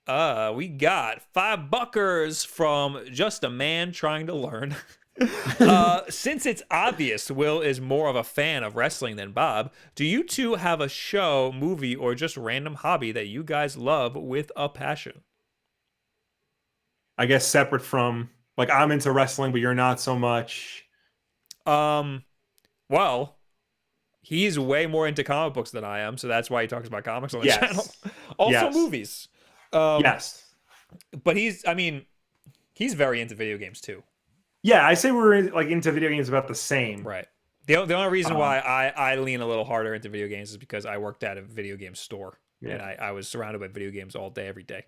We got $5 from Just a Man Trying to Learn. Since it's obvious Will is more of a fan of wrestling than Bob, do you two have a show, movie, or just random hobby that you guys love with a passion? I guess separate from, like, I'm into wrestling, but you're not so much. Well, he's way more into comic books than I am, so that's why he talks about comics on the channel. Also movies. Yes. But he's very into video games too. Yeah, I say we're like into video games about the same. Right. The only reason why I lean a little harder into video games is because I worked at a video game store. Yeah. And I was surrounded by video games all day, every day.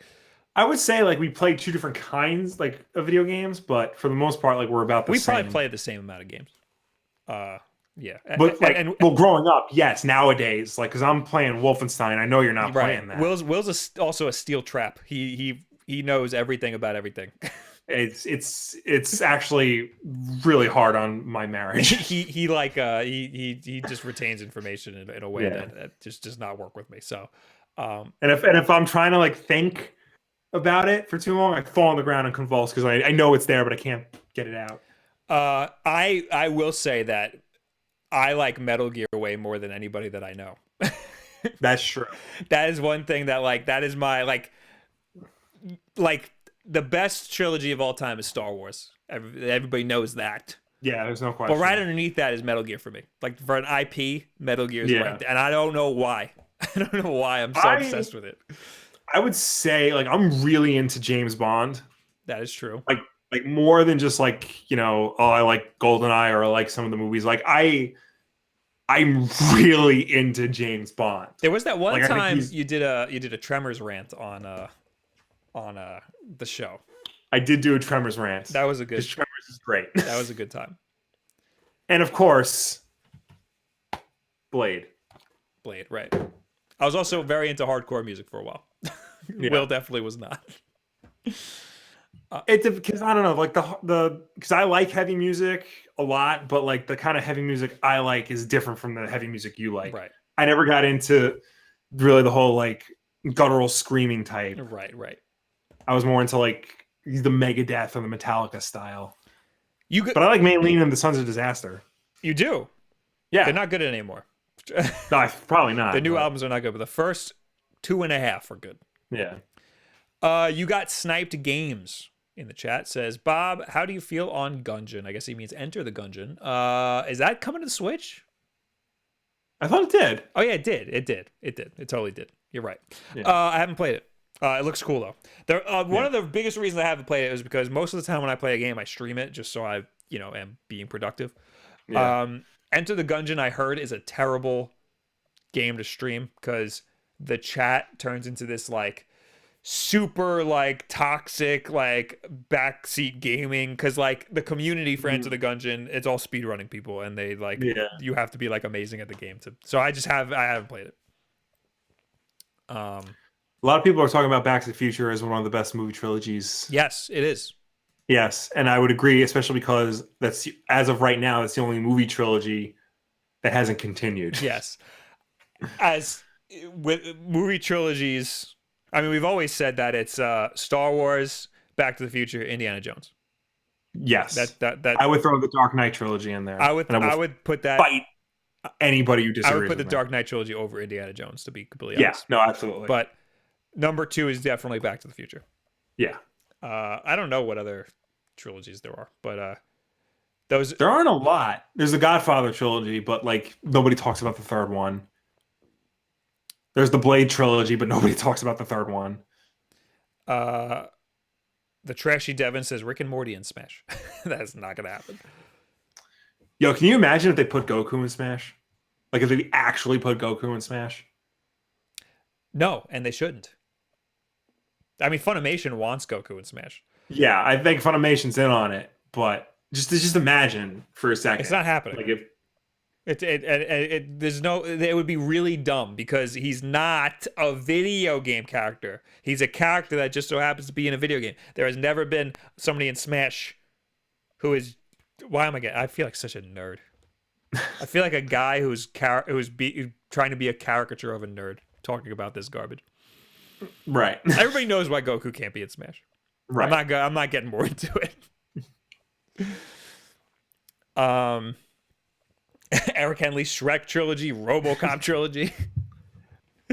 I would say like we played two different kinds like of video games, but for the most part, like we're about the same. We probably played the same amount of games. Yeah. But like, well, growing up, yes. Nowadays, like, because I'm playing Wolfenstein, I know you're not playing that. Will's also a steel trap. He knows everything about everything. It's actually really hard on my marriage. he just retains information in a way that just does not work with me. So, and if I'm trying to like think about it for too long, I fall on the ground and convulse because I know it's there, but I can't get it out. I will say that I like Metal Gear way more than anybody that I know. That's true. That is one thing that like that is my like the best trilogy of all time is Star Wars. Everybody knows that. Yeah, there's no question. But right underneath that is Metal Gear for me. Like for an IP, Metal Gear is right there. And I don't know why. I don't know why I'm so obsessed with it. I would say like I'm really into James Bond. That is true. Like more than just like, you know, oh, I like GoldenEye or I like some of the movies. Like I'm really into James Bond. There was that one time you did a Tremors rant on the show. I did do a Tremors rant. That was a good. Tremors is great. That was a good time. And of course, Blade, right. I was also very into hardcore music for a while. Yeah. Will definitely was not. It's because I don't know, like because I like heavy music a lot, but like the kind of heavy music I like is different from the heavy music you like. Right. I never got into really the whole like guttural screaming type. Right. I was more into like the Megadeth or the Metallica style. But I like Maylene and the Sons of Disaster. You do? Yeah. They're not good anymore. No, probably not. The new albums are not good, but the first 2.5 are good. Yeah. You got Sniped Games in the chat. Says, Bob, how do you feel on Gungeon? I guess he means Enter the Gungeon. Is that coming to the Switch? I thought it did. Oh, yeah, it did. It totally did. You're right. Yeah. I haven't played it. It looks cool, though. One of the biggest reasons I haven't played it is because most of the time when I play a game, I stream it just so I, am being productive. Yeah. Enter the Gungeon, I heard, is a terrible game to stream because the chat turns into this, like, super, like, toxic, like, backseat gaming because, like, the community for Enter the Gungeon, it's all speedrunning people and they, like, you have to be, like, amazing at the game. So I haven't played it. A lot of people are talking about Back to the Future as one of the best movie trilogies. Yes, it is. Yes, and I would agree, especially because that's, as of right now, that's the only movie trilogy that hasn't continued. Yes. As with movie trilogies, I mean, we've always said that it's Star Wars, Back to the Future, Indiana Jones. Yes. That I would throw the Dark Knight trilogy in there. I would And I would put that. fight anybody who disagrees I would put the with me. Dark Knight trilogy over Indiana Jones, to be completely Yeah, honest. no, absolutely. But number 2 is definitely Back to the Future. Yeah. I don't know what other trilogies there are, but there aren't a lot. There's the Godfather trilogy, but like nobody talks about the third one. There's the Blade trilogy, but nobody talks about the third one. The Trashy Devin says Rick and Morty in Smash. That's not gonna happen. Yo, can you imagine if they put Goku in Smash? Like if they actually put Goku in Smash? No, and they shouldn't. I mean, Funimation wants Goku in Smash. Yeah, I think Funimation's in on it, but just imagine for a second. It's not happening. Like if it would be really dumb because he's not a video game character. He's a character that just so happens to be in a video game. There has never been somebody in Smash who is. Why am I getting? I feel like such a nerd. I feel like a guy who's trying to be a caricature of a nerd talking about this garbage. Right. Everybody knows why Goku can't be in Smash. Right. I'm not getting more into it. Eric Henley, Shrek trilogy, RoboCop trilogy.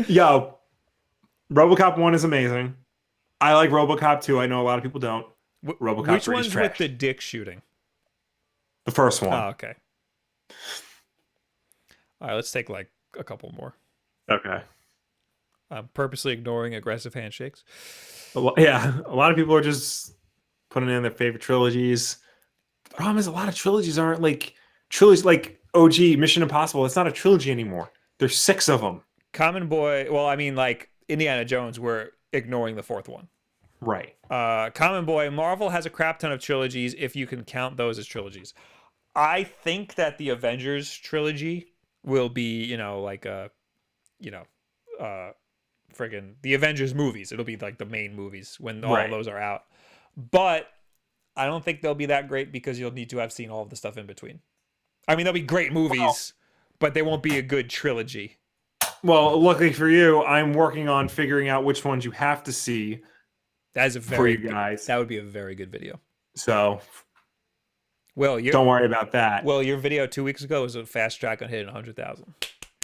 Yo, RoboCop 1 is amazing. I like RoboCop 2. I know a lot of people don't. RoboCop Which 3 one's is trash. with the dick shooting? The first one. Oh, okay. All right, let's take like a couple more. Okay. I'm purposely ignoring aggressive handshakes. Yeah, a lot of people are just putting in their favorite trilogies. The problem is a lot of trilogies aren't like trilogies like OG Mission Impossible. It's not a trilogy anymore. There's 6 of them. Common Boy, well, I mean, like Indiana Jones, we're ignoring the 4th one. Right. Common Boy, Marvel has a crap ton of trilogies if you can count those as trilogies. I think that the Avengers trilogy will be, friggin' the Avengers movies. It'll be like the main movies when all of those are out. But I don't think they'll be that great because you'll need to have seen all of the stuff in between. I mean, they'll be great movies, but they won't be a good trilogy. Well, luckily for you, I'm working on figuring out which ones you have to see. That is for you guys. That would be a very good video. So, well, don't worry about that. Well, your video 2 weeks ago was a fast track on hitting 100,000.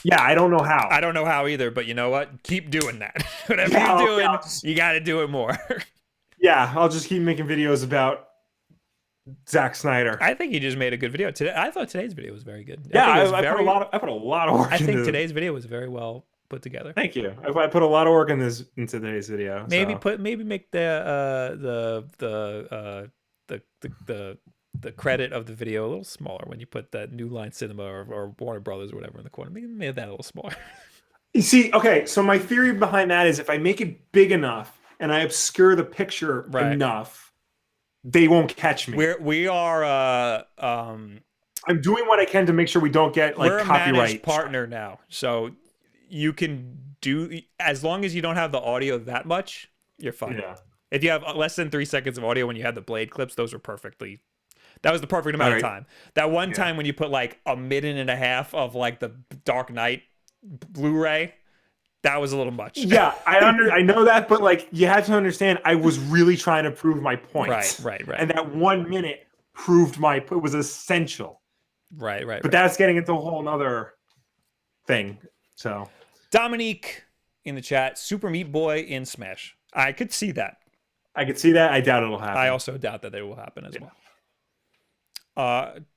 Yeah, I don't know how. I don't know how either, but you know what? Keep doing that. Whatever you're doing, you got to do it more. Yeah, I'll just keep making videos about Zack Snyder. I think he just made a good video today. I thought today's video was very good. Yeah, I put a lot of work. I think today's video was very well put together. Thank you. I put a lot of work in today's video. Maybe make the credit of the video a little smaller when you put that New Line Cinema or Warner Brothers or whatever in the corner. Make that a little smaller. You see, okay, so my theory behind that is if I make it big enough and I obscure the picture enough, they won't catch me. We are I'm doing what I can to make sure we don't get like copyright. We're a managed partner now, so you can do, as long as you don't have the audio that much, you're fine. Yeah. If you have less than 3 seconds of audio when you had the Blade clips, those were perfectly. That was the perfect amount of time. That one time when you put like a minute and a half of like the Dark Knight Blu-ray, that was a little much. Yeah, I know that, but like you have to understand, I was really trying to prove my point. Right. And that 1 minute proved it was essential. Right. But that's getting into a whole nother thing. So Dominique in the chat, Super Meat Boy in Smash. I could see that. I could see that. I doubt it'll happen. I also doubt that it will happen as well.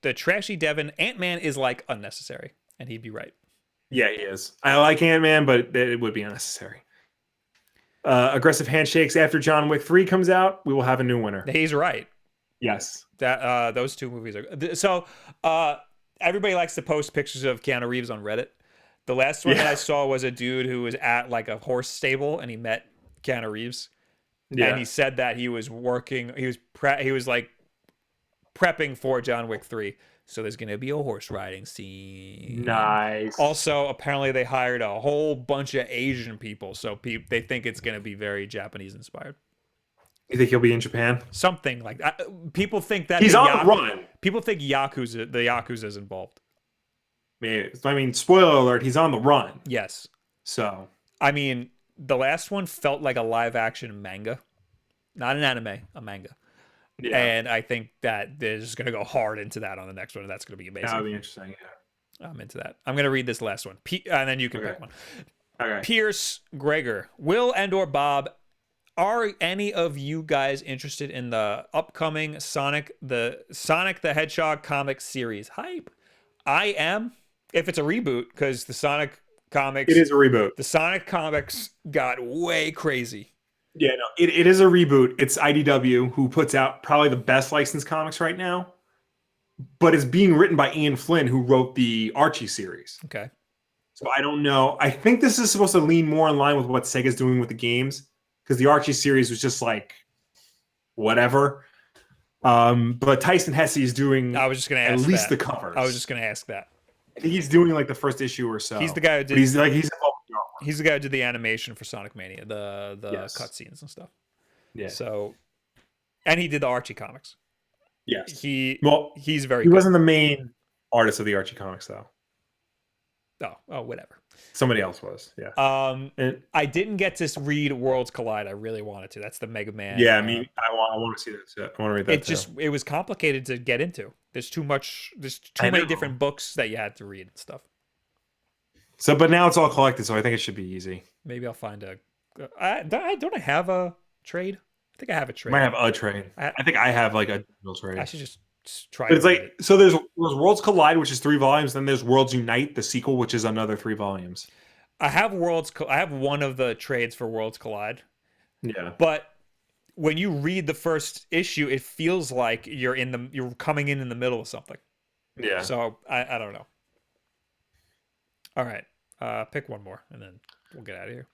The Trashy Devin, Ant-Man is like unnecessary, and he'd be right. Yeah, he is. I like Ant-Man, but it would be unnecessary. Aggressive handshakes after John Wick 3 comes out, we will have a new winner. He's right. Yes. That those two movies are so. Everybody likes to post pictures of Keanu Reeves on Reddit. The last one that I saw was a dude who was at like a horse stable and he met Keanu Reeves. Yeah. And he said that he was working. He was like prepping for John Wick 3. So there's going to be a horse riding scene. Nice. Also, apparently they hired a whole bunch of Asian people. So they think it's going to be very Japanese inspired. You think he'll be in Japan? Something like that. People think that he's on the run. People think the Yakuza's involved. I mean, spoiler alert, he's on the run. Yes. So. I mean, the last one felt like a live action manga. Not an anime, a manga. Yeah, And I think that they're just going to go hard into that on the next one, and that's going to be amazing. that would be interesting. Yeah. I'm into that. I'm going to read this last one, and then you can pick one. Okay. Pierce Gregor, Will and/or Bob, are any of you guys interested in the upcoming Sonic the Hedgehog comic series? Hype. I am, if it's a reboot, because the Sonic comics. It is a reboot. The Sonic comics got way crazy. Yeah, no, it is a reboot. It's IDW who puts out probably the best licensed comics right now, but it's being written by Ian Flynn, who wrote the Archie series. Okay. So I don't know. I think this is supposed to lean more in line with what Sega's doing with the games, because the Archie series was just like whatever. But Tyson Hesse is doing. I was just going to ask at least that. the covers. I was just going to ask that. I think he's doing like the first issue or so. He's the guy who did. But he's involved with the artwork. He's the guy who did the animation for Sonic Mania, the Yes. cutscenes and stuff. Yeah. So, and he did the Archie comics. Yes. He's very. He good. wasn't the main artist of the Archie comics though. Oh, whatever. Somebody else was. Yeah. And I didn't get to read Worlds Collide. I really wanted to. That's the Mega Man. Yeah, I mean, I want to see that. I want to read that. It was complicated to get into. There's too many different books that you had to read and stuff. So, but now it's all collected, so I think it should be easy. Maybe I'll find a. Don't I have a trade? I think I have a trade. I might have a trade. I think I have like a digital trade. I should just try. But it's like so. There's Worlds Collide, which is 3 volumes. Then there's Worlds Unite, the sequel, which is another 3 volumes. I have I have one of the trades for Worlds Collide. Yeah. But when you read the first issue, it feels like you're coming in the middle of something. Yeah. So I don't know. All right, pick one more, and then we'll get out of here.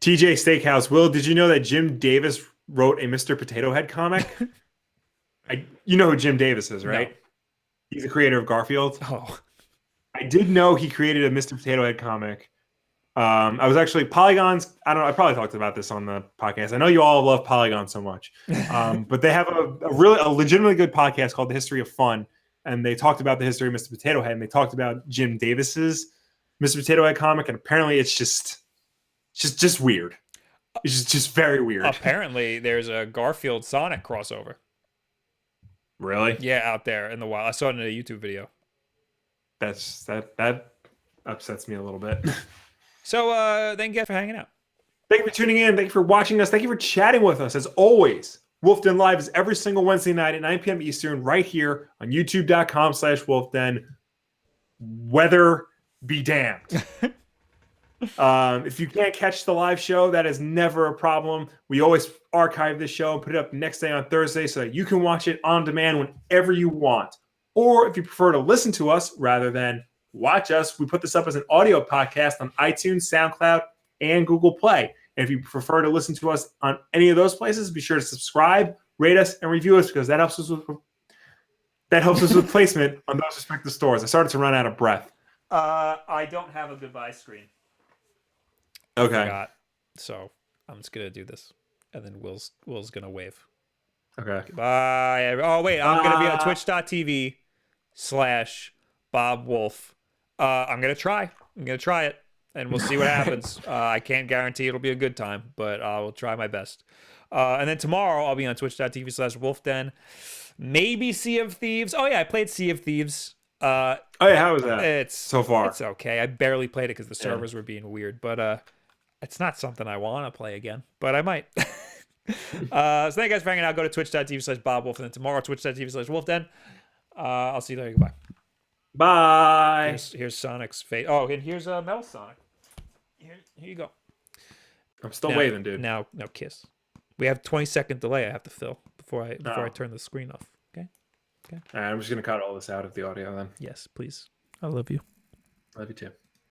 TJ Steakhouse. Will, did you know that Jim Davis wrote a Mr. Potato Head comic? You know who Jim Davis is, right? No. He's the creator of Garfield. Oh. I did know he created a Mr. Potato Head comic. I was actually Polygon's. I don't know. I probably talked about this on the podcast. I know you all love Polygon so much, but they have a legitimately good podcast called The History of Fun, and they talked about the history of Mr. Potato Head, and they talked about Jim Davis's Mr. Potato Head comic, and apparently it's just weird. It's just very weird. Apparently, there's a Garfield Sonic crossover. Really? Yeah, out there in the wild. I saw it in a YouTube video. That upsets me a little bit. So thank you guys for hanging out. Thank you for tuning in. Thank you for watching us. Thank you for chatting with us. As always, Wulff Den Live is every single Wednesday night at 9 p.m. Eastern right here on youtube.com/WulffDen. Weather be damned. If you can't catch the live show, that is never a problem. We always archive this show and put it up next day on Thursday so that you can watch it on demand whenever you want. Or if you prefer to listen to us rather than watch us, we put this up as an audio podcast on iTunes, SoundCloud, and Google Play. And if you prefer to listen to us on any of those places, be sure to subscribe, rate us, and review us because that helps us with placement on those respective stores. I started to run out of breath. I don't have a goodbye screen. Okay. So I'm just gonna do this, and then Will's gonna wave. Okay. Bye. Oh wait, I'm gonna be on twitch.tv/Bob Wulff. I'm gonna try it, and we'll see what happens. I can't guarantee it'll be a good time, but I will try my best. And then tomorrow I'll be on twitch.tv/Wulff Den. Maybe Sea of Thieves. Oh yeah, I played Sea of Thieves. Oh yeah, how was that? It's so far. It's okay. I barely played it because the servers were being weird, but it's not something I want to play again, but I might. So thank you guys for hanging out. Go to twitch.tv/Bob Wulff, and then tomorrow twitch.tv/Wulff Den. I'll see you later. Goodbye. Bye. Here's Sonic's face. Oh, and here's Metal Sonic. Here you go. I'm still waving, dude. Now kiss. We have 20-second delay I have to fill before I turn the screen off. Okay. All right, I'm just gonna cut all this out of the audio then. Yes, please. I love you. Love you too.